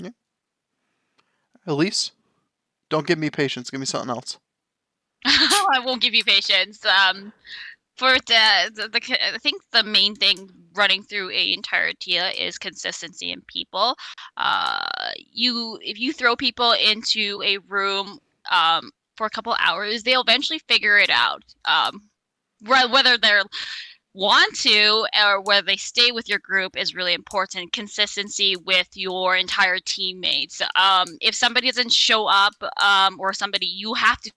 Yeah. Elise, don't give me patience. Give me something else. I won't give you patience. I think the main thing running through a entire tier is consistency in people. If you throw people into a room for a couple hours, they'll eventually figure it out. Whether they're want to or whether they stay with your group is really important. Consistency with your entire teammates. If somebody doesn't show up, or somebody you have to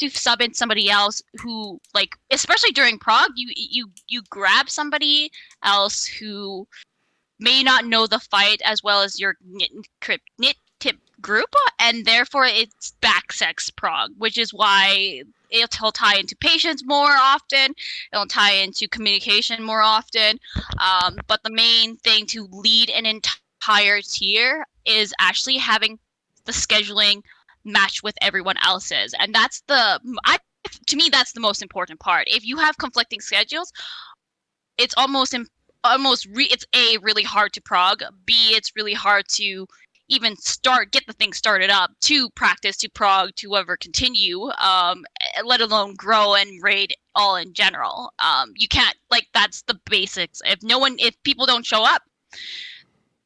sub in somebody else who, like, especially during prog, you grab somebody else who may not know the fight as well as your knit tip group, and therefore it's backsex prog, which is why it'll tie into patience more often. It'll tie into communication more often. But the main thing to lead an entire tier is actually having the scheduling match with everyone else's, and to me that's the most important part. If you have conflicting schedules, it's it's really hard to prog. B, it's really hard to even get the thing started up, to practice, to prog, to ever continue, let alone grow and raid all in general. You can't, like, that's the basics. If people don't show up,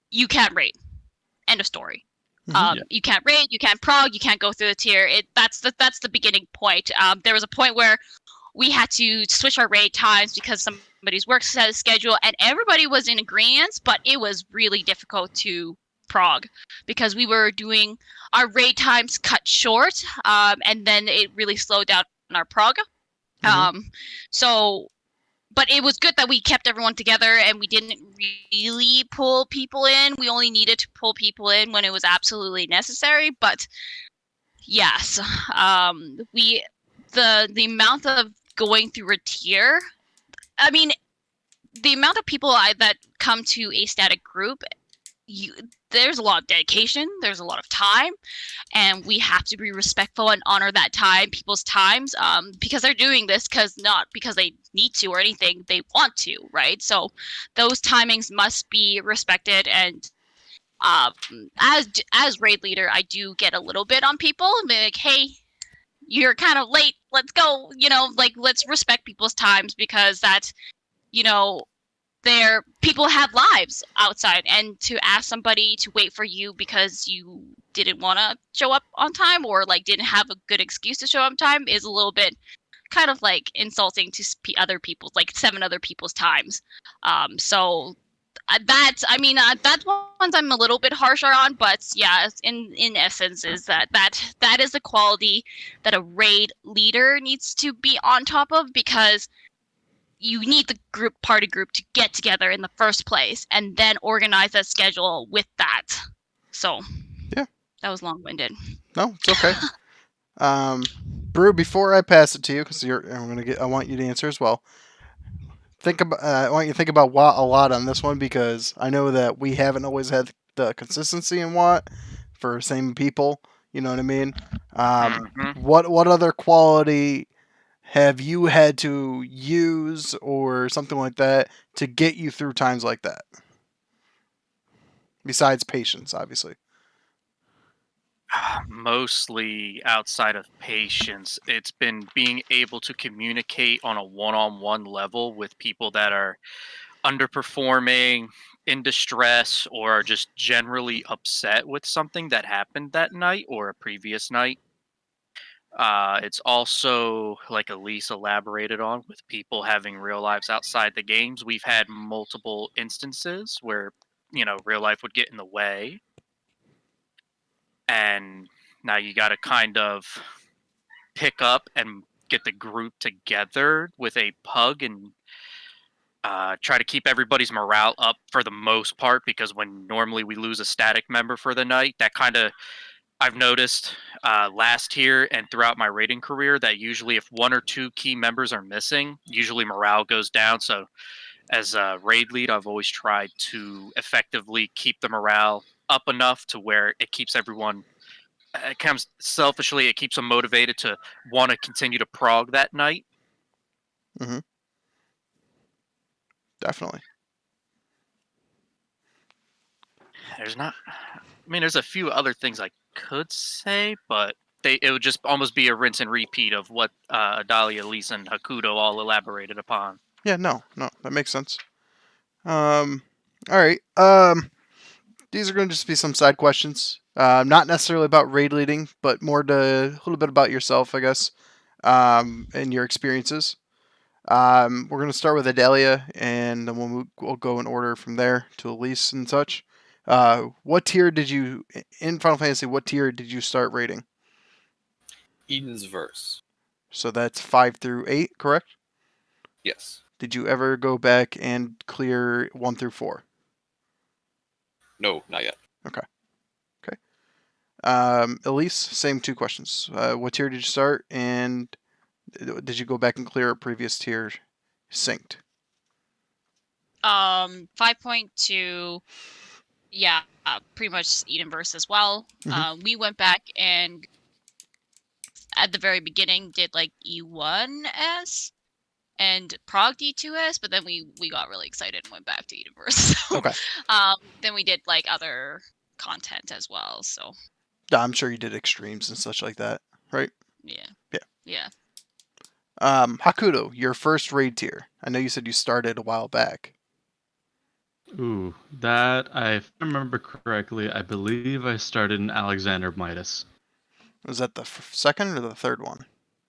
you can't raid. End of story. You can't raid, you can't prog, you can't go through the tier. That's the beginning point. There was a point where we had to switch our raid times because somebody's work schedule, and everybody was in agreement, but it was really difficult to prog because we were doing our raid times cut short, and then it really slowed down our prog. So but it was good that we kept everyone together and we didn't really pull people in. We only needed to pull people in when it was absolutely necessary. But yes, the amount of going through a tier. I mean, the amount of people that come to a static group, there's a lot of dedication. There's a lot of time, and we have to be respectful and honor that time, people's times, because they're doing this not because they need to or anything, they want to, right? So those timings must be respected. And as raid leader, I do get a little bit on people and be like, hey, you're kind of late, let's go, like, let's respect people's times, because that, people have lives outside, and to ask somebody to wait for you because you didn't want to show up on time, or like didn't have a good excuse to show up on time, is a little bit kind of like insulting to other people's, like 7 other people's times. So that's ones I'm a little bit harsher on, but yeah, in essence, is that is a quality that a raid leader needs to be on top of, because you need the party group to get together in the first place and then organize a schedule with that. So Yeah, that was long-winded. No, it's okay. Brew, before I pass it to you, because I want you to answer as well. I want you to think about WAT a lot on this one, because I know that we haven't always had the consistency in WAT for same people. You know what I mean? What other quality have you had to use or something like that to get you through times like that? Besides patience, obviously. Mostly outside of patience, it's been being able to communicate on a one-on-one level with people that are underperforming, in distress, or are just generally upset with something that happened that night or a previous night. It's also, like Elise elaborated on, with people having real lives outside the games. We've had multiple instances where, real life would get in the way. And now you got to kind of pick up and get the group together with a pug and try to keep everybody's morale up for the most part, because when normally we lose a static member for the night, that kind of, I've noticed last year and throughout my raiding career, that usually if 1 or 2 key members are missing, usually morale goes down. So as a raid lead, I've always tried to effectively keep the morale up enough to where it keeps everyone, it comes selfishly, it keeps them motivated to want to continue to prog that night. Mm-hmm. Definitely. There's a few other things I could say, but it would just almost be a rinse and repeat of what Adalia, Lisa, and Hakuto all elaborated upon. Yeah, no, that makes sense. All right. These are going to just be some side questions. Not necessarily about raid leading, but more a little bit about yourself, I guess, and your experiences. We're going to start with Adelia, and then we'll go in order from there to Elise and such. What tier did you, in Final Fantasy, what tier did you start rating? Eden's Verse. So that's 5 through 8, correct? Yes. Did you ever go back and clear 1 through 4? No, not yet. Okay. Elise, same 2 questions. What tier did you start, and did you go back and clear a previous tier synced? 5.2, yeah, pretty much Edenverse as well. We went back and at the very beginning did like E1S and Prague D2S, but then we got really excited and went back to Edenverse. So, Okay. then we did like other content as well. So I'm sure you did extremes and such like that, right? yeah. Hakuto, your first raid tier. I know you said you started a while back. Ooh, that, if I remember correctly, I believe I started in Alexander Midas. Was that the second or the third one?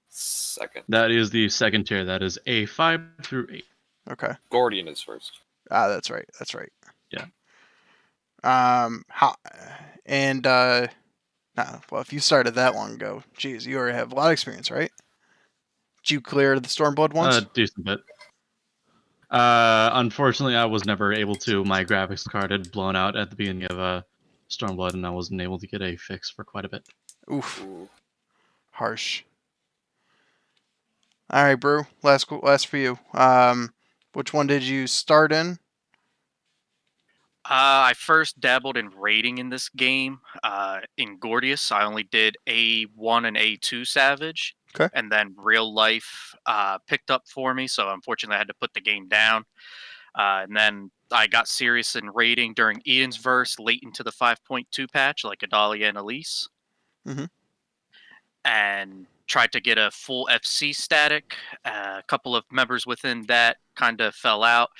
Second. That is the second tier. That is a 5 through 8. Okay. Gordian is first. That's right. Yeah. How and well, if you started that long ago, geez, you already have a lot of experience, right? Did you clear the Stormblood once? Decent bit. Unfortunately, I was never able to. My graphics card had blown out at the beginning of Stormblood, and I wasn't able to get a fix for quite a bit. Oof. Ooh. Harsh. All right, Brew. Last for you. Which one did you start in? I first dabbled in raiding in this game. In Gordius, I only did A1 and A2 Savage. Okay. And then real life picked up for me, so unfortunately I had to put the game down. And then I got serious in raiding during Ian's verse late into the 5.2 patch, like Adalia and Elise. Mhm. And tried to get a full FC static. A couple of members within that kind of fell out.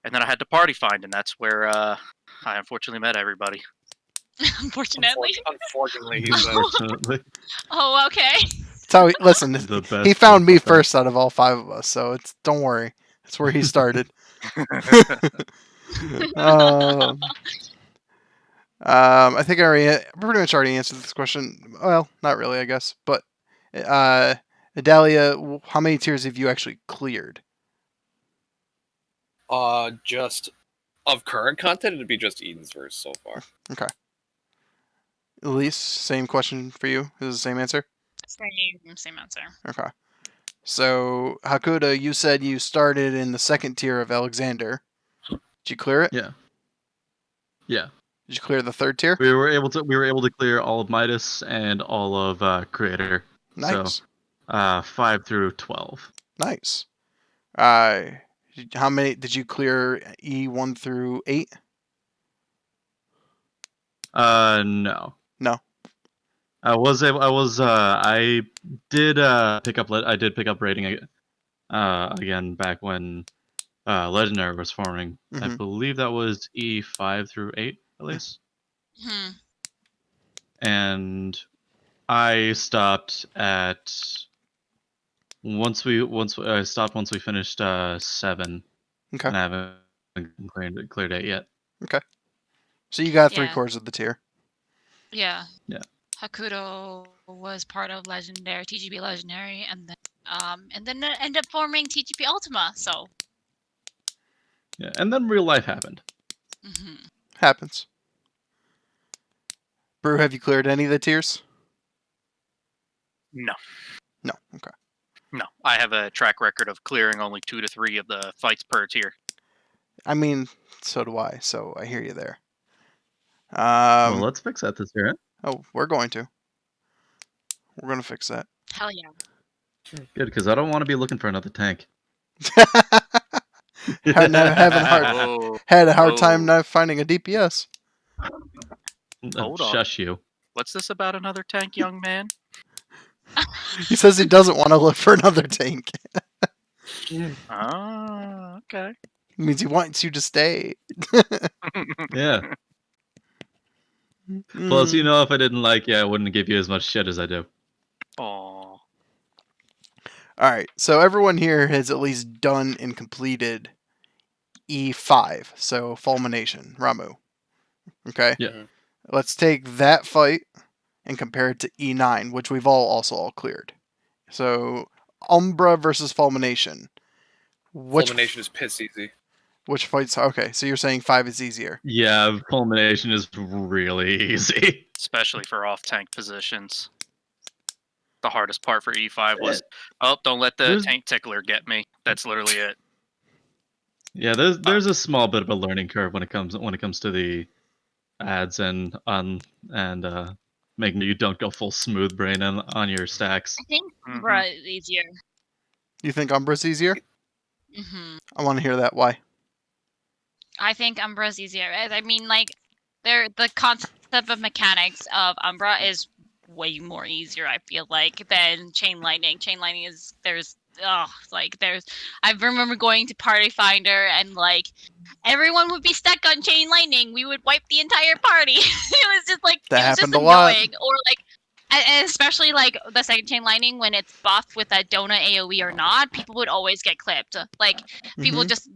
And then I had to party find, and that's where I unfortunately met everybody. Unfortunately. Unfortunately, he said. Unfortunately, Oh, okay. So listen, the best. he found me people thing. first out of all 5 of us, so don't worry. That's where he started. I think I pretty much already answered this question. Well, not really, I guess. But, Adalia, how many tiers have you actually cleared? Just of current content, it'd be just Eden's verse so far. Okay. Elise, same question for you. Is it the same answer? Same answer. Okay. So, Hakuda, you said you started in the 2nd tier of Alexander. Did you clear it? Yeah. Yeah. Did you clear the 3rd tier? We were able to clear all of Midas and all of Creator. Nice. So, 5 through 12. Nice. How many did you clear? E1 through 8? No. No. I did pick up rating again back when Legendary was forming. I Mhm. believe that was E5 through 8 at least. Hmm. And I stopped at once we finished 7. Okay. And I haven't cleared 8 yet. So you got 3 Yeah. cores of the tier. Yeah. Yeah. Hakudo was part of Legendary, TGP Legendary, and then it ended up forming TGP Ultima. So. Yeah, and then real life happened. Hmm. Happens. Brew, have you cleared any of the tiers? No. No. Okay. No, I have a track record of clearing only 2 to 3 of the fights per tier. I mean, so do I. So I hear you there. Well, let's fix that this year. Oh, we're going to. We're going to fix that. Hell yeah. Good, because I don't want to be looking for another tank. Had a hard time Whoa. not finding a DPS. Hold on. Shush you. What's this about another tank, young man? He says he doesn't want to look for another tank. Ah, okay. It means he wants you to stay. Yeah. Plus, you know, if I didn't like you, I wouldn't give you as much shit as I do. Aw. Alright, so everyone here has at least done and completed E5, so Fulmination, Ramu. Okay? Yeah. Mhm. Let's take that fight and compare it to E9, which we've all cleared. So, Umbra versus Fulmination. Fulmination is piss easy. Which fights? Okay, so you're saying 5 is easier. Yeah, culmination is really easy. Especially for off-tank positions. The hardest part for E5 was, oh, don't let the tank tickler get me. That's literally it. Yeah, there's a small bit of a learning curve when it comes to the ads and making you don't go full smooth brain on your stacks. I think Mhm. Umbra is easier. You think Umbra's easier? Hmm. I want to hear that. Why? I think Umbra's easier. I mean, like, the concept of mechanics of Umbra is way more easier, I feel like, than Chain Lightning. Chain Lightning is, I remember going to Party Finder and, like, everyone would be stuck on Chain Lightning. We would wipe the entire party. It was just, like, That it was just happened a lot. annoying. Or, like, and especially, like, the second Chain Lightning, when it's buffed with a donut AoE or not, people would always get clipped. Like, people Mhm. just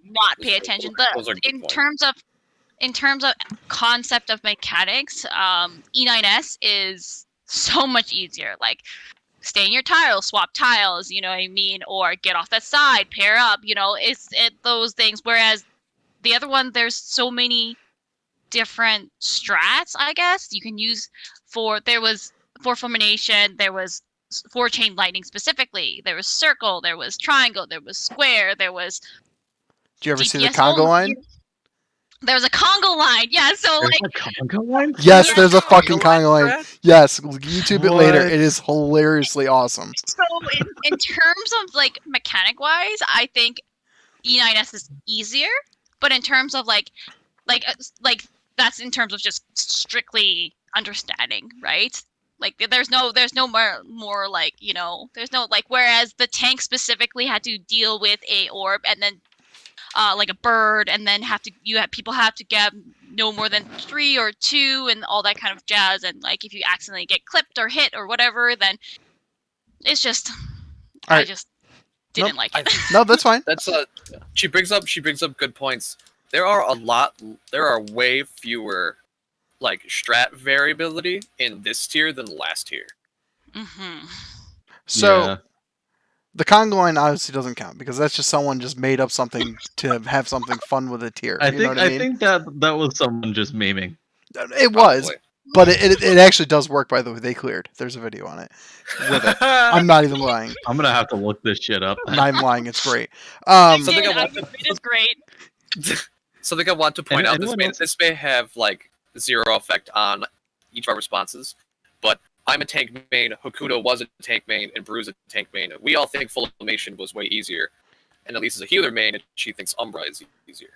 not pay attention. Those are good In points. terms of concept of mechanics, E9S is so much easier. Like, stay in your tile, swap tiles, you know what I mean, or get off that side, pair up, you know, it's those things. Whereas the other one, there's so many different strats, I guess, you can use there was for formation, there was for chain lightning specifically, there was circle, there was triangle, there was square, there was Did you ever see the DPS Congo only. line? There was a Congo line, yeah. So There's like, a Congo line? Yes, Yeah. there's a fucking Congo line. strat? Yes, YouTube it later. What? It is hilariously awesome. so in terms of like mechanic wise, I think E9S is easier, but in terms of like that's in terms of just strictly understanding, right? Like there's no more like, you know, there's no like, whereas the tank specifically had to deal with a orb and then like a bird, and then people have to get no more than 3 or 2 and all that kind of jazz, and like if you accidentally get clipped or hit or whatever, then it's just I Alright. just didn't like it. No, that's fine. That's she brings up good points. There are way fewer like strat variability in this tier than the last tier. So Yeah. the Congo line obviously doesn't count because that's just someone just made up something to have something fun with a tier. I You know think what I mean? think that was someone just memeing. It was, Probably. but it actually does work. By the way, they cleared. There's a video on it with it. I'm not even lying. I'm gonna have to look this shit up. I'm not even lying. It's great. Something I want It is great. Something I want to point out: anyone else? this may have like 0 effect on each of our responses, but I'm a tank main. Hokuto was a tank main, and Bru's a tank main. We all think Fulmination was way easier, and Elise is a healer main, and she thinks Umbra is easier.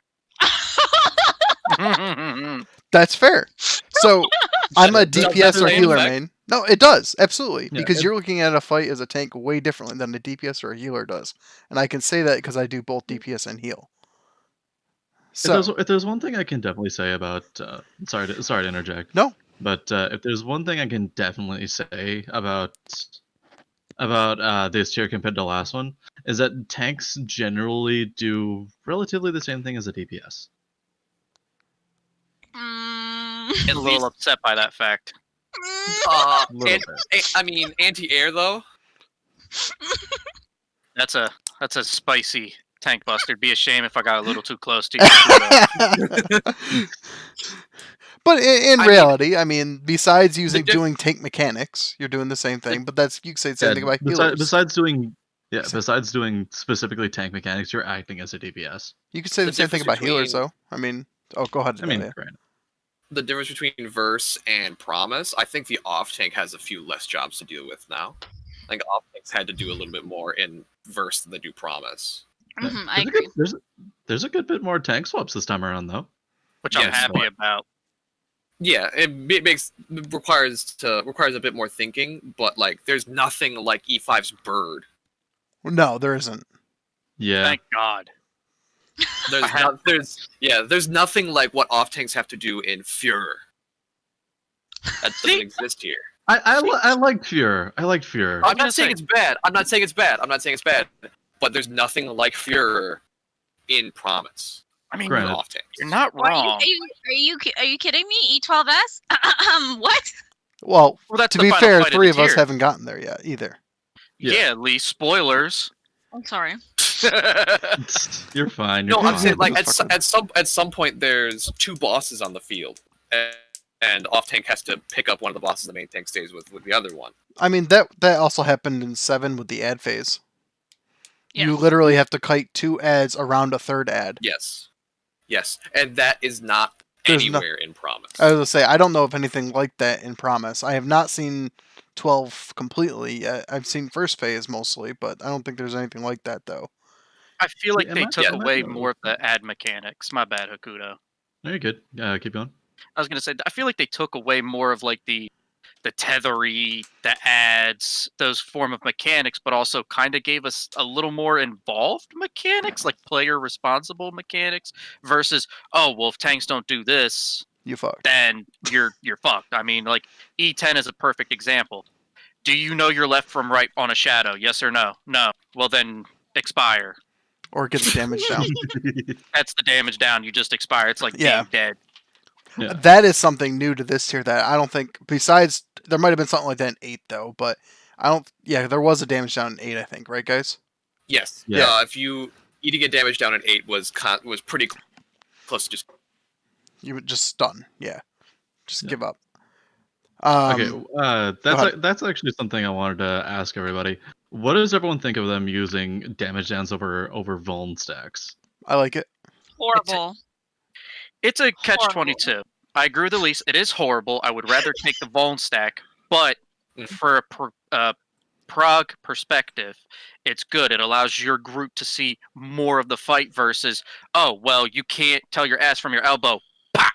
That's fair. So I'm a Does that DPS or play healer effect? main. No, it does absolutely Yeah, because you're looking at a fight as a tank way differently than a DPS or a healer does, and I can say that because I do both DPS and heal. So If there's one thing I can definitely say about, sorry to interject. No. But if there's one thing I can definitely say about this tier compared to the last one, is that tanks generally do relatively the same thing as a DPS. Get a little upset by that fact. A little bit. I mean, anti-air though. That's a spicy tank buster. It'd be a shame if I got a little too close to you. But in I reality, I mean, besides using diff- doing tank mechanics, you're doing the same thing. But that's you can say the same thing about healers. Besides doing specifically tank mechanics, you're acting as a DPS. You could say the the same thing about difference healers, between- though. I mean, go ahead. I mean, Nadia. granted. The difference between verse and promise, I think the off tank has a few less jobs to deal with now. I think off tanks had to do a little bit more in verse than they do promise. I agree. There's a good bit more tank swaps this time around, though. Which I'm Yes. happy about. Yeah, it requires a bit more thinking, but like there's nothing like E5's bird. No, there isn't. Yeah. Thank God. There's nothing like what off tanks have to do in Fuhrer. That doesn't exist here. I like Fuhrer. I like Fuhrer. I'm not saying it's bad. I'm not saying it's bad. But there's nothing like Fuhrer in Promise. I mean, Granted. Off tanks. you're not wrong. Are you kidding me? E12S? What? Well, Well, that's to the be final fair, fight of 3 the of us tier. haven't gotten there yet either. Yeah, at least spoilers. I'm sorry. You're fine. No, You're I'm fine. saying like Just fucking- at some point there's 2 bosses on the field, and off tank has to pick up one of the bosses the main tank stays with the other one. I mean, that also happened in 7 with the ad phase. Yeah. You literally have to kite 2 ads around a 3rd ad. Yes, and that is not There's no- anywhere in Promise. I was gonna say, I don't know of anything like that in Promise. I have not seen 12 completely yet. I've seen first phase mostly, but I don't think there's anything like that though. I feel like Am they I- took am I away wrong? more of the ad mechanics. My bad, Hakuto. No, you're good. Keep going. I was gonna say I feel like they took away more of like the tethery, the ads, those form of mechanics, but also kind of gave us a little more involved mechanics, like player responsible mechanics, versus if tanks don't do this, You fucked. then you're fucked. I mean, like E10 is a perfect example. Do you know your left from right on a shadow? Yes or no? No. Well then expire. Or get the damage down. That's the damage down. You just expire. It's like Yeah. game dead. Yeah. That is something new to this tier that I don't think. Besides, there might have been something like that in 8 though, but I don't. Yeah, there was a damage down in 8, I think, right, guys? Yes. Yeah. If you eating a damage down in 8 was pretty close to just. You would just stun. Yeah, just Yeah. give up. Okay, ahead. that's actually something I wanted to ask everybody. What does everyone think of them using damage downs over vuln stacks? I like it. Horrible. It's a catch Horrible. 22. I agree with Elise. It is horrible. I would rather take the Vuln stack, but for a prog perspective, it's good. It allows your group to see more of the fight versus, oh, well, you can't tell your ass from your elbow. Pah!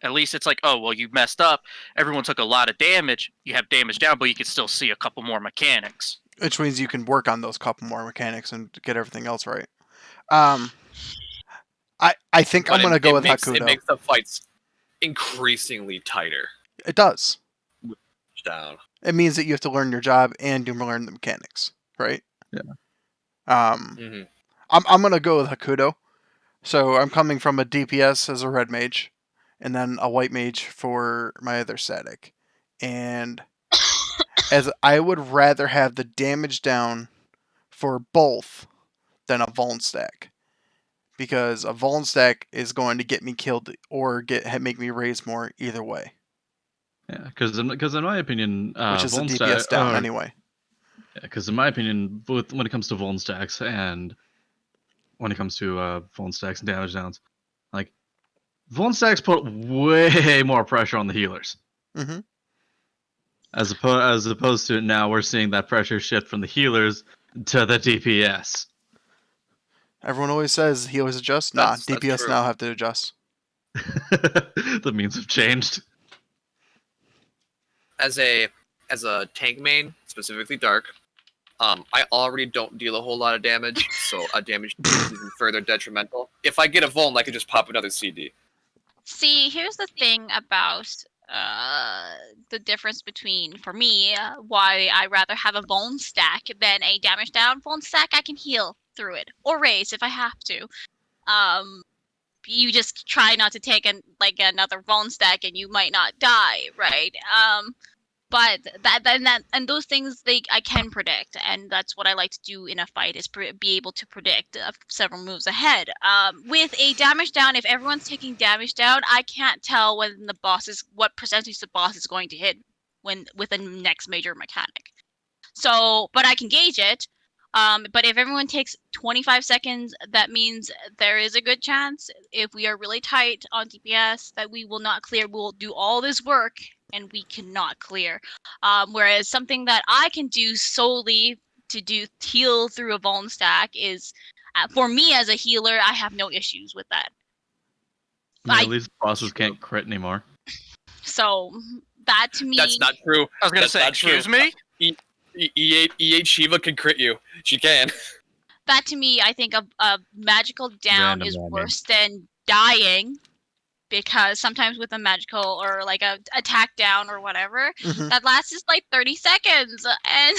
At least it's like, oh, well, you messed up. Everyone took a lot of damage. You have damage down, but you can still see a couple more mechanics. Which means you can work on those couple more mechanics and get everything else right. I think I'm gonna go with Hakuto. It makes the fights increasingly tighter. It does. Down. It means that you have to learn your job and you learn the mechanics, right? Yeah. Mm-hmm. I'm gonna go with Hakuto. So I'm coming from a DPS as a red mage, and then a white mage for my other static. And as I would rather have the damage down for both than a Vuln stack. Because a Vuln stack is going to get me killed or make me raise more either way. Yeah, because in my opinion, Which is a vuln DPS stack, down anyway. Because in my opinion, both when it comes to vuln stacks and when it comes to vuln stacks and damage downs, like vuln stacks put way more pressure on the healers. Mm-hmm. As opposed to now we're seeing that pressure shift from the healers to the DPS. Everyone always says he always adjusts. Nah, That's DPS true. now have to adjust. The means have changed. As a tank main, specifically dark, I already don't deal a whole lot of damage, so a damage is even further detrimental. If I get a vuln, I could just pop another CD. See, here's the thing about the difference between, for me, why I rather have a Vuln stack than a damage down Vuln stack. I can heal through it or raise if I have to. You just try not to take another Vuln stack and you might not die, right? But and those things I can predict, and that's what I like to do in a fight is be able to predict several moves ahead. With a damage down, if everyone's taking damage down, I can't tell when what percentage the boss is going to hit with the next major mechanic. So, but I can gauge it. But if everyone takes 25 seconds, that means there is a good chance, if we are really tight on DPS, that we will not clear. We'll do all this work and we cannot clear. Whereas something that I can do solely to heal through a Vuln stack is, for me as a healer, I have no issues with that. I mean, at least bosses can't crit anymore. So that to me, That's not true. I was gonna say, excuse me. E8 Shiva can crit you. She can. That to me, I think a magical down is worse than dying, because sometimes with a magical or like a attack down or whatever, that lasts like 30 seconds, and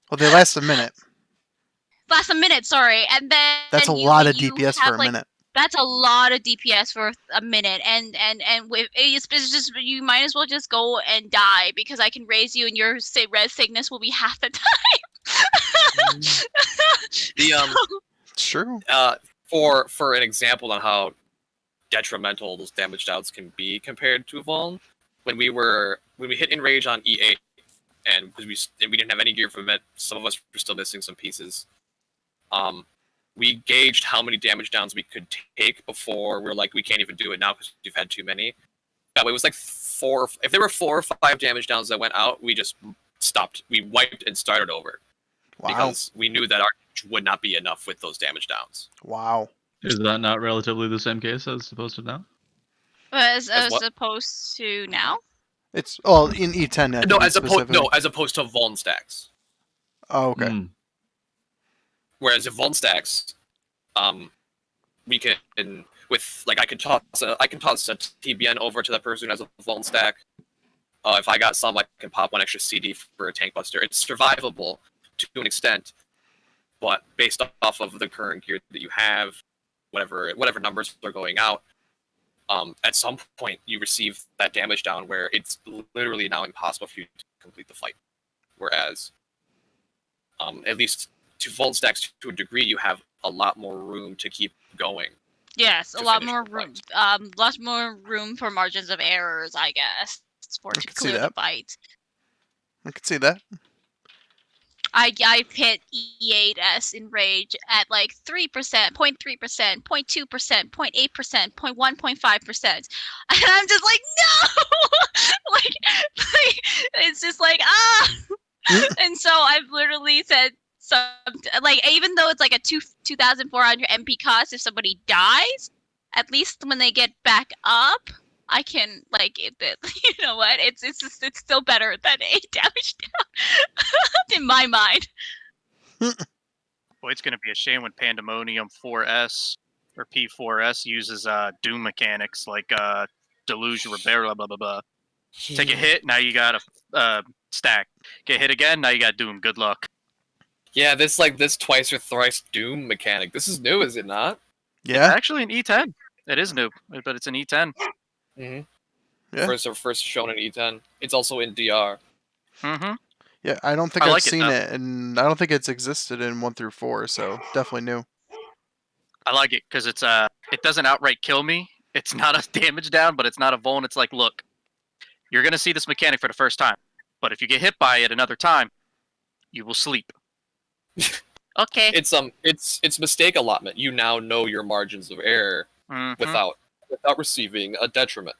well, they last a minute. Lasts a minute, sorry, and then that's a lot of DPS for a minute. That's a lot of DPS for a minute, and with it's just, you might as well just go and die, because I can raise you and your res sickness will be half the time. True. For an example on how detrimental those damage downs can be compared to Vuln, when we hit Enrage on E8, and because we didn't have any gear from it, some of us were still missing some pieces. We gauged how many damage downs we could take before we're like, we can't even do it now because we've had too many. That way, it was like 4. If there were 4 or 5 damage downs that went out, we just stopped. We wiped and started over. Wow. Because we knew that our would not be enough with those damage downs. Wow. Is that not relatively the same case as opposed to now? As opposed to now? It's in E10. No, as opposed to Vuln stacks. Oh, okay. Whereas if Vuln stacks, we can I can toss a TBN over to that person who has a Vuln stack. If I got some, I can pop one extra CD for a tank buster. It's survivable to an extent, but based off of the current gear that you have, whatever numbers are going out, at some point you receive that damage down where it's literally now impossible for you to complete the fight. Whereas, at least to vault stacks to a degree, you have a lot more room to keep going. Yes, a To lot finish more the room. fight. Lot more room for margins of errors, I guess, for I to could see clear the that. fight. I can see that. I've hit E8S in rage at like 3%, 0.3%, 0.2%, 0.8%, 0.1.5%. And I'm just like, no! like, it's just like, And so I've literally said, like, even though it's like a 2,400 MP cost if somebody dies, at least when they get back up, I can, like, you know what? It's still better than 8 damage down in my mind. Boy, it's going to be a shame when Pandemonium 4S or P4S uses Doom mechanics like Deluge, Rivera, blah, blah, blah. Take a hit, now you got a stack. Get hit again, now you got Doom. Good luck. Yeah, this twice or thrice Doom mechanic. This is new, is it not? It's Yeah. actually an E10. It is new, but it's an E10. Mm-hmm. Yeah. First shown in E10. It's also in DR. Mm-hmm. Yeah, I don't think I I've like it, seen though. it, and I don't think it's existed in 1 through 4, so definitely new. I like it because it's it doesn't outright kill me. It's not a damage down, but it's not a vuln. It's like, look, you're gonna see this mechanic for the first time, but if you get hit by it another time, you will sleep. Okay. It's mistake allotment. You now know your margins of error Mhm. without receiving a detriment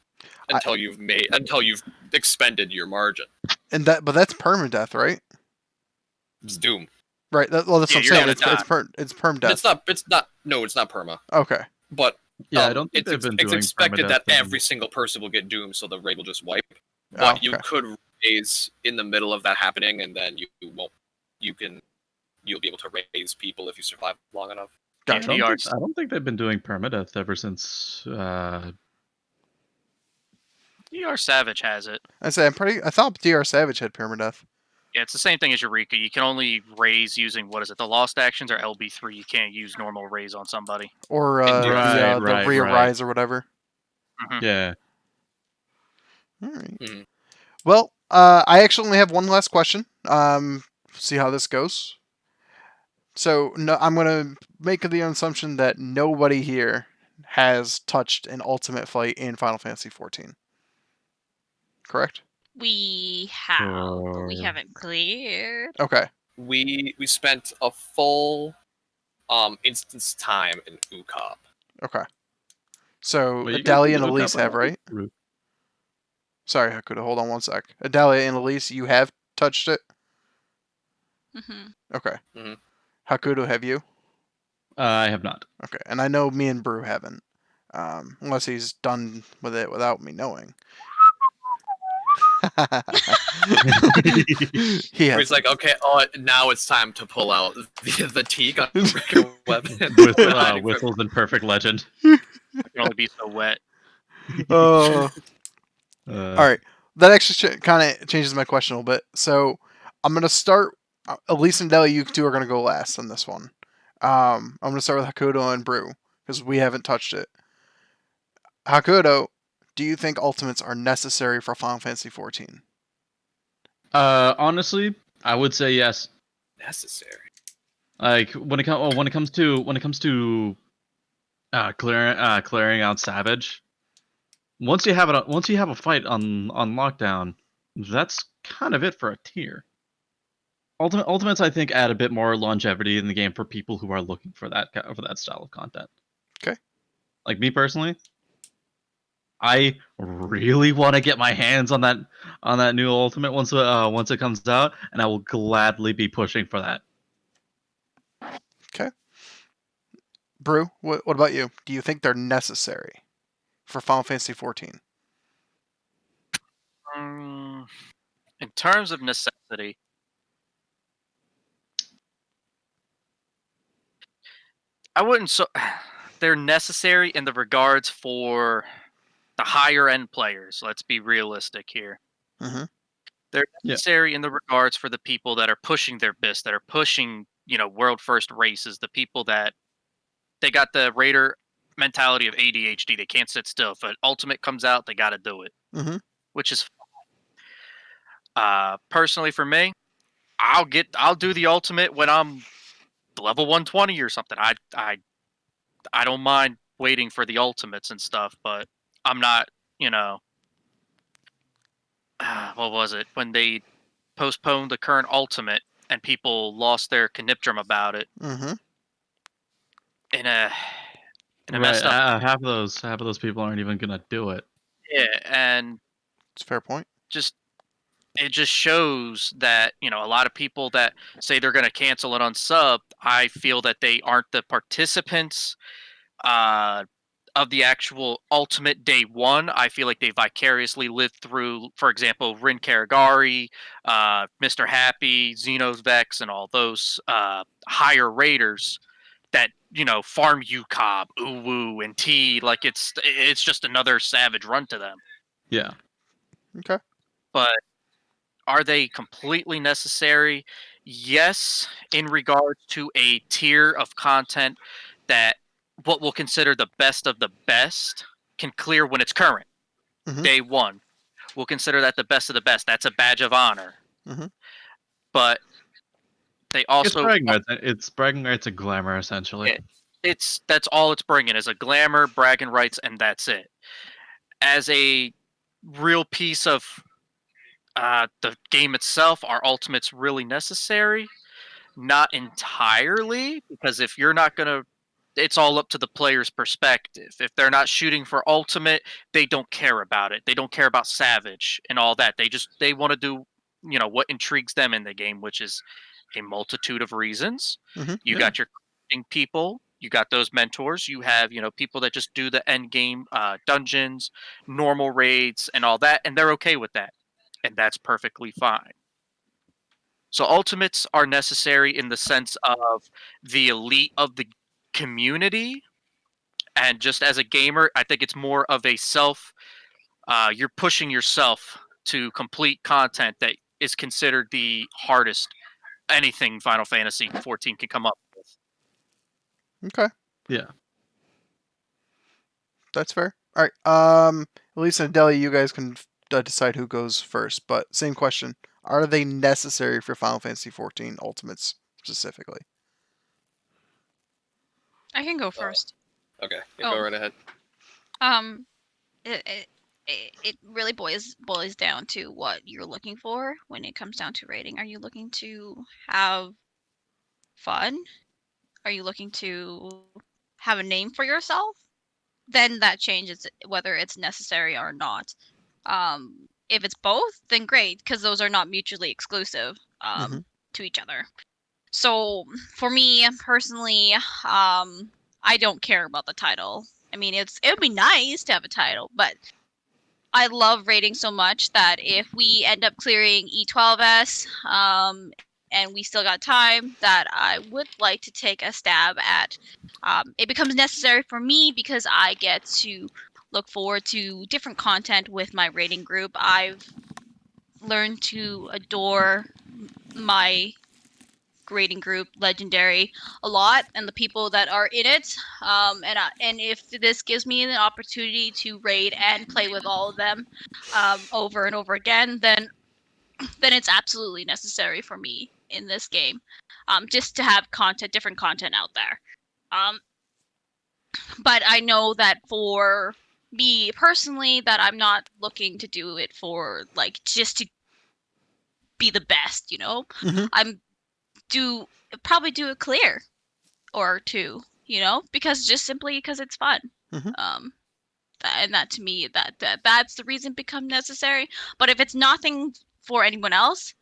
until you've expended your margin. And but that's permadeath, right? It's Doom. Right. Well, that's Yeah, what I'm you're saying. gonna It's die. it's perm death. It's not. No, it's not perma. Okay. But Yeah, I don't think they've been it's doing expected that permadeath in- every single person will get doomed, so the raid will just wipe. Oh, But you okay. could raise in the middle of that happening, and then you'll be able to raise people if you survive long enough. I Gotcha. don't think they've been doing permadeath ever since. DR Savage has it. I say I thought DR Savage had permadeath. Yeah, it's the same thing as Eureka. You can only raise using the lost actions or LB3. You can't use normal raise on somebody. Or Indeed. the re-arise or whatever. Mhm. Yeah. All right. Mhm. Well, I actually only have one last question. See how this goes. So no, I'm gonna make the assumption that nobody here has touched an ultimate fight in Final Fantasy 14. Correct? We have, but we Or- haven't cleared. Okay. We spent a full instance time in UCOP. Okay. So Well, you guys Adalia can and look Elise up have, another right? route. Sorry, Hakuda, hold on one sec. Adalia and Elise, you have touched it? Hmm. Okay. Mhm. Hakuda, have you? I have not. Okay. And I know me and Brew haven't. Unless he's done with it without me knowing. He Where has. he's like, okay, now it's time to pull out the teak on regular weapon. With Hiding from- whistles and perfect legend. It can only be so wet. Oh. Uh, All right. That actually kind of changes my question a little bit. So I'm going to start. Elise and Deli, you two are going to go last on this one. I'm going to start with Hakudo and Brew because we haven't touched it. Hakudo, do you think ultimates are necessary for Final Fantasy 14? honestly, I would say yes. necessary. Like when it comes to clearing out Savage. Once you have a fight on lockdown, that's kind of it for a tier. Ultimates, I think, add a bit more longevity in the game for people who are looking for that style of content. Okay. Like me personally, I really want to get my hands on that new ultimate once it comes out, and I will gladly be pushing for that. Okay. Brew, what about you? Do you think they're necessary for Final Fantasy 14? In terms of necessity, I wouldn't. They're necessary in the regards for the higher end players. Let's be realistic here. Mm-hmm. They're Yeah. necessary in the regards for the people that are pushing their best, that are pushing, world first races, the people that they got the Raider mentality of ADHD. They can't sit still. If an ultimate comes out, they got to do it, Mm-hmm. which is personally for me. I'll do the ultimate when I'm level 120 or something. I don't mind waiting for the ultimates and stuff, but I'm not, what was it when they postponed the current ultimate and people lost their coniptrum about it Mm-hmm. in a Right. messed up. Half of those people aren't even gonna do it. Yeah, and It's a fair point. it just shows that a lot of people that say they're going to cancel it on sub, I feel that they aren't the participants of the actual ultimate day one. I feel like they vicariously lived through, for example, Rin Karagari, Mr. Happy, Xenos Vex, and all those higher raiders that farm UCOB, Uwu, and T. Like it's just another savage run to them. Yeah. Okay. But are they completely necessary? Yes, in regards to a tier of content that what we'll consider the best of the best can clear when it's current. Mhm. Day one. We'll consider that the best of the best. That's a badge of honor. Mhm. But they It's also bragging rights. It's bragging rights and glamour, essentially. that's all it's bringing is a glamour, bragging rights, and that's it. As a real piece of the game itself, are ultimates really necessary? Not entirely, because if you're not gonna, it's all up to the player's perspective. If they're not shooting for ultimate, they don't care about it. They don't care about Savage and all that. They want to do, what intrigues them in the game, which is a multitude of reasons. Mhm. You Yeah. got your crafting people, you got those mentors, you have people that just do the end game dungeons, normal raids, and all that, and they're okay with that, and that's perfectly fine. So ultimates are necessary in the sense of the elite of the community, and just as a gamer, I think it's more of a self. You're pushing yourself to complete content that is considered the hardest anything Final Fantasy 14 can come up with. Okay. Yeah. That's fair. All right. Elisa and Deli, you guys can decide who goes first. But same question: are they necessary for Final Fantasy 14 Ultimates specifically? I can go first. Okay, Oh. go right ahead. It really boils down to what you're looking for when it comes down to rating. Are you looking to have fun? Are you looking to have a name for yourself? Then that changes whether it's necessary or not. If it's both, then great, because those are not mutually exclusive Mhm. to each other. So for me personally, I don't care about the title. I mean, it would be nice to have a title, but I love rating so much that if we end up clearing E12S, and we still got time, that I would like to take a stab at. It becomes necessary for me because I get to look forward to different content with my rating group. I've learned to adore my rating group, Legendary, a lot, and the people that are in it. And if this gives me an opportunity to raid and play with all of them over and over again, then it's absolutely necessary for me in this game, just to have different content out there. But I know that for me personally, that I'm not looking to do it for just to be the best. Mhm. I'm probably do a clear or two, because it's fun. Mhm. And that to me, that's the reason become necessary. But if it's nothing for anyone else,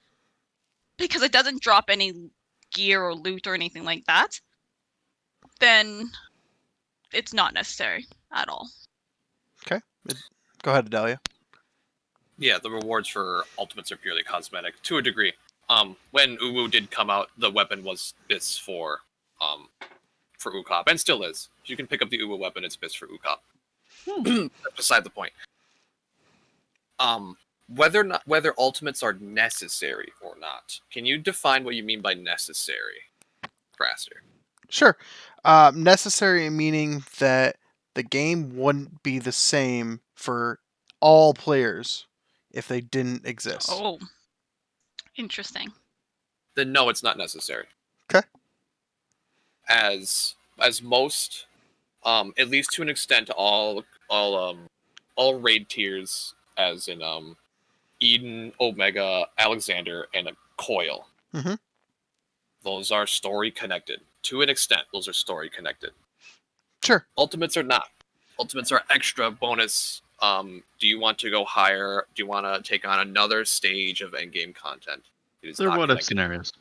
because it doesn't drop any gear or loot or anything like that, then it's not necessary at all. Okay. Go ahead, Adalia. Yeah, the rewards for ultimates are purely cosmetic to a degree. When Uwu did come out, the weapon was bis for Ukop, and still is. You can pick up the Uwu weapon; it's bis for Ukop. That's beside the point. Whether ultimates are necessary or not. Can you define what you mean by necessary, Craster? Sure. Necessary meaning that the game wouldn't be the same for all players if they didn't exist. Oh, interesting. Then no, it's not necessary. 'Kay. As most, at least to an extent, all raid tiers, as in Eden, Omega, Alexander, and a Coil. Mhm. Those are story connected. To an extent, those are story connected. Sure. Ultimates are not. Ultimates are extra bonus. Do you want to go higher? Do you want to take on another stage of endgame content? It is They're not what if connected. scenarios.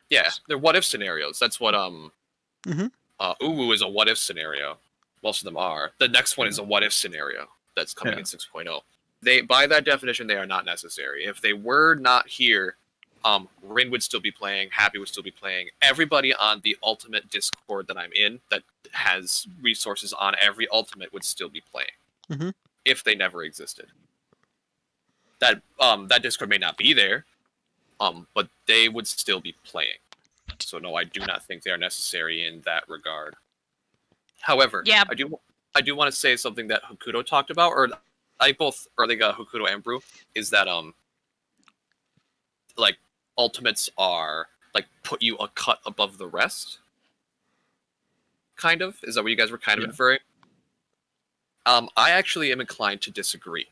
Yeah, they're what if scenarios. That's what Mhm. Uwu is a what if scenario. Most of them are. The next one is a what if scenario that's coming Yeah. in 6.0. They, by that definition, they are not necessary. If they were not here, Rin would still be playing, Happy would still be playing. Everybody on the Ultimate Discord that I'm in that has resources on every Ultimate would still be playing. Mhm. If they never existed. That Discord may not be there, but they would still be playing. So no, I do not think they are necessary in that regard. However, Yeah. I do want to say something that Hokuto talked about, or I both, or they got Hokuto and Brew, is that like ultimates are like put you a cut above the rest. Kind of, is that what you guys were kind of inferring? I actually am inclined to disagree.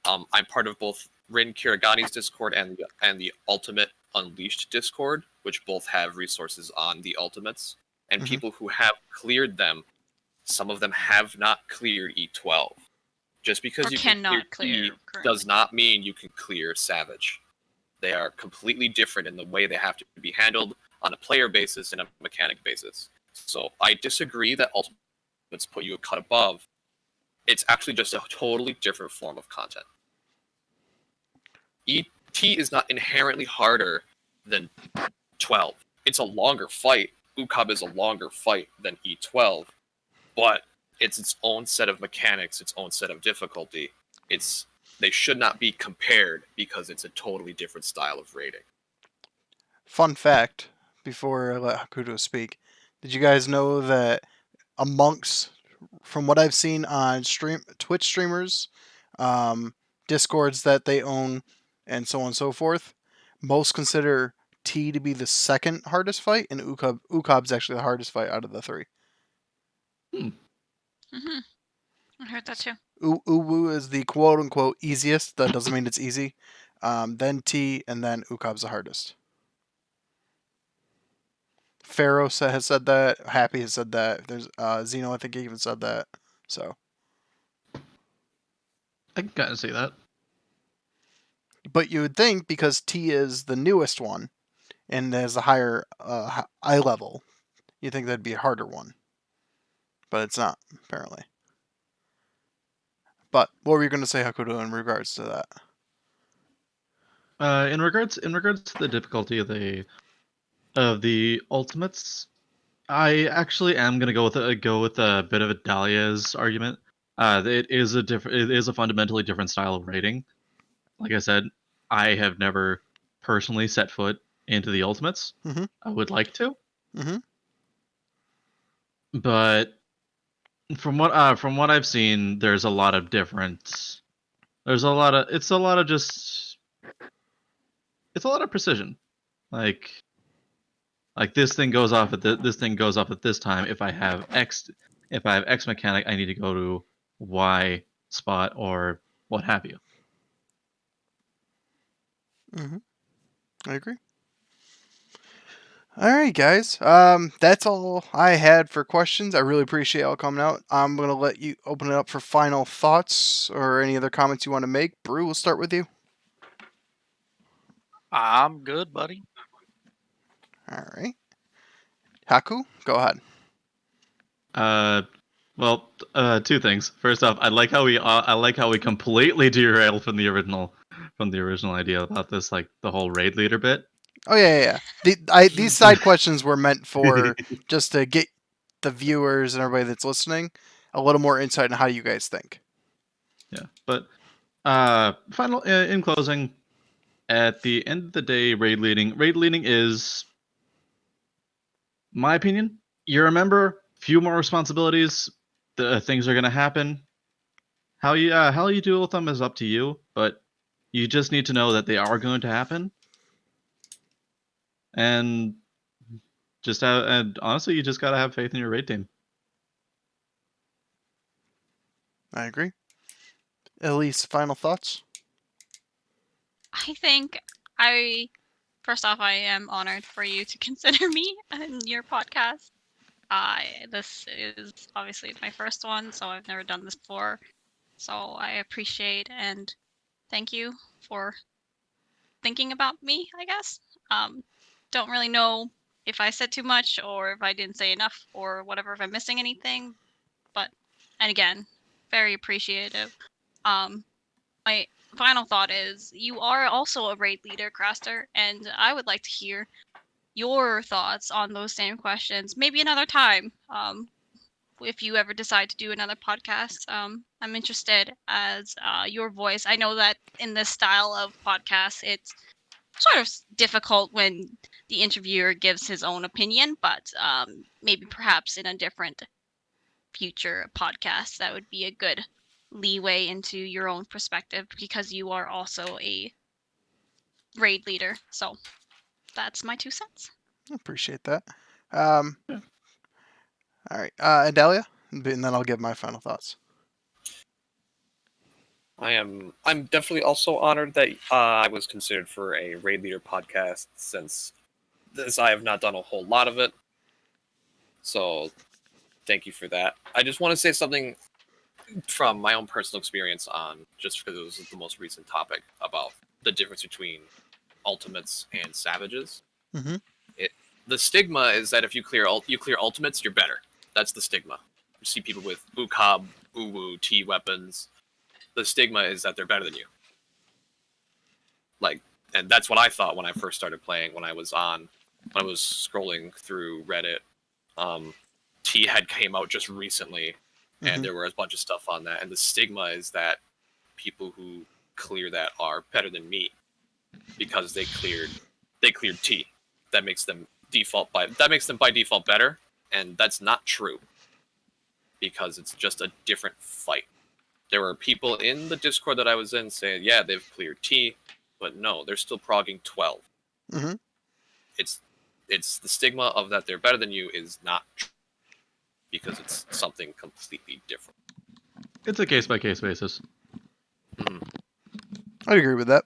I'm part of both Rin Kiragani's Discord and the Ultimate Unleashed Discord, which both have resources on the Ultimates, and Mhm. people who have cleared them. Some of them have not cleared E12. Just because Or you can cannot clear E clear does currently. not mean you can clear Savage. They are completely different in the way they have to be handled on a player basis and a mechanic basis. So I disagree that Ultimates put you a cut above. It's actually just a totally different form of content. ET is not inherently harder than 12. It's a longer fight. UCOB is a longer fight than E12, but it's its own set of mechanics, its own set of difficulty. They should not be compared because it's a totally different style of raiding. Fun fact, before I let Hakuto speak, did you guys know that amongst, from what I've seen on Twitch streamers, Discords that they own, and so on and so forth, most consider T to be the second hardest fight, and Ukob's actually the hardest fight out of the three. Mm-hmm. I heard that too. Uwu is the quote unquote easiest. That doesn't mean it's easy. Then T, and then Ukob's the hardest. Pharaoh has said that. Happy has said that. There's Zeno, I think, he even said that. So, I can kind of see that. but you would think because T is the newest one and has a higher eye level, you think that'd be a harder one, but it's not apparently. But what were you going to say, Hakuto, in regards to that? In regards to the difficulty of the ultimates, I actually am gonna go with a bit of a Dahlia's argument. It is a fundamentally different style of rating. Like I said, I have never personally set foot into the ultimates. Mhm. I would like to, Mhm. but from what I've seen, there's a lot of different. There's a lot of it's a lot of precision. Like this thing goes off at this thing goes off at this time. If I have X mechanic, I need to go to Y spot or what have you. Mhm. I agree. All right, guys. That's all I had for questions. I really appreciate y'all coming out. I'm gonna let you open it up for final thoughts or any other comments you want to make. Brew, we'll start with you. I'm good, buddy. All right. Haku, go ahead. Well, two things. First off, I like how we completely derailed from the original idea about this, like the whole raid leader bit. Oh yeah. These side questions were meant for just to get the viewers and everybody that's listening a little more insight on how you guys think. Yeah, but final in closing, at the end of the day, raid leading is, my opinion. You remember, few more responsibilities, the things are gonna happen. How you deal with them is up to you, but you just need to know that they are going to happen, and and honestly, you just gotta have faith in your raid team. I agree. Elise, final thoughts? I think first off, I am honored for you to consider me in your podcast. This is obviously my first one, so I've never done this before. So I appreciate and thank you for thinking about me, I guess. Don't really know if I said too much or if I didn't say enough or whatever, if I'm missing anything. But, and again, very appreciative. My final thought is you are also a raid leader, Craster, and I would like to hear your thoughts on those same questions, maybe another time. If you ever decide to do another podcast, I'm interested as your voice. I know that in this style of podcast, it's sort of difficult when the interviewer gives his own opinion, but maybe perhaps in a different future podcast, that would be a good leeway into your own perspective because you are also a raid leader. So that's my 2 cents. Appreciate that. All right, Adalia, and then I'll give my final thoughts. I'm definitely also honored that I was considered for a raid leader podcast since I have not done a whole lot of it. So thank you for that. I just want to say something from my own personal experience on, just because it was the most recent topic, about the difference between ultimates and savages. Mhm. The stigma is that if you clear ultimates, you're better. That's the stigma. You see people with Ukab, Uwu, T weapons. The stigma is that they're better than you. And that's what I thought when I first started playing. When I was scrolling through Reddit, T had came out just recently, and there were a bunch of stuff on that. And the stigma is that people who clear that are better than me because they cleared T. That makes them by default better, and that's not true because it's just a different fight. There were people in the Discord that I was in saying, yeah, they've cleared T, but no, they're still progging 12. Mm-hmm. It's the stigma of that they're better than you is not true because it's something completely different. It's a case by case basis. I'd agree with that.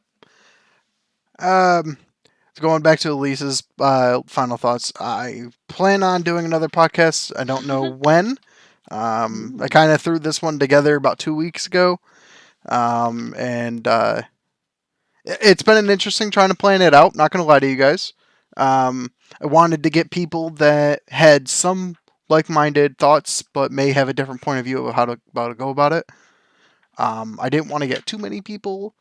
Going back to Elise's final thoughts, I plan on doing another podcast. I don't know when. I kind of threw this one together about 2 weeks ago, and it's been an interesting trying to plan it out. Not going to lie to you guys. I wanted to get people that had some like-minded thoughts, but may have a different point of view of how to go about it. I didn't want to get too many people,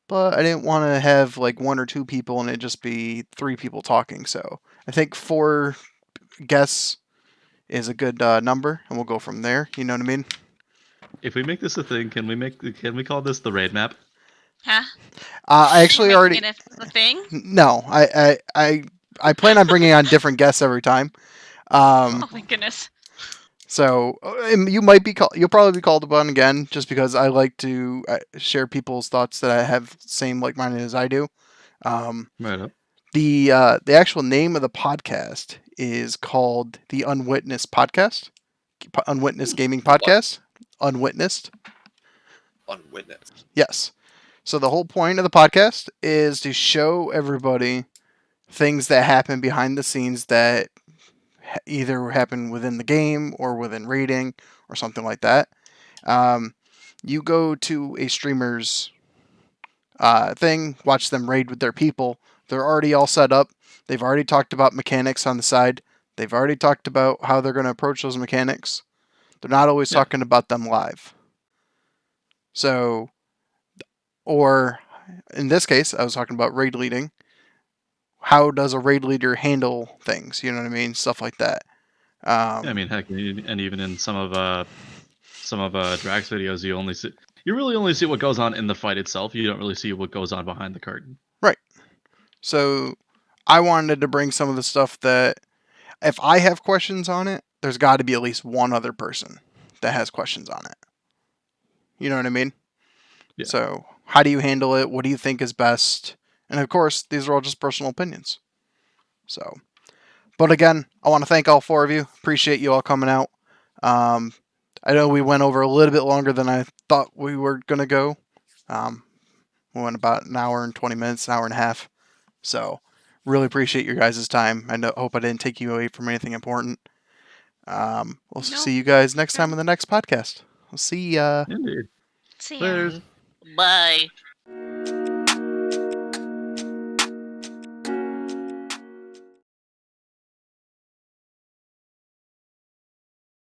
but I didn't want to have like 1 or 2 people and it just be 3 people talking. So I think 4 guests is a good number, and we'll go from there. You know what I mean? If we make this a thing, can we call this the raid map? Huh? I actually We're already making it a thing? no. I plan on bringing on different guests every time. Oh my goodness. So you might be you'll probably be called upon again, just because I like to share people's thoughts that I have same like-minded as I do. Right up. The actual name of the podcast is called the Unwitnessed Podcast, Unwitnessed Gaming Podcast, Unwitnessed. Unwitnessed. Yes. So the whole point of the podcast is to show everybody things that happen behind the scenes that either happen within the game or within raiding or something like that. You go to a streamer's thing, watch them raid with their people. They're already all set up. They've already talked about mechanics on the side. They've already talked about how they're going to approach those mechanics. They're not always talking about them live. So, or in this case, I was talking about raid leading. How does a raid leader handle things? You know what I mean? Stuff like that. I mean, heck, and even in some of Drax videos, you really only see what goes on in the fight itself. You don't really see what goes on behind the curtain. Right. So I wanted to bring some of the stuff that if I have questions on it, there's got to be at least one other person that has questions on it. You know what I mean? Yeah. So, how do you handle it? What do you think is best? And of course, these are all just personal opinions. So, but again, I want to thank all 4 of you. Appreciate you all coming out. I know we went over a little bit longer than I thought we were going to go. We went about an hour and 20 minutes, an hour and a half. So, really appreciate your guys' time. I hope I didn't take you away from anything important. We'll Nope. see you guys next time on the next podcast. We'll see ya. Indeed. See ya. Laters. Bye.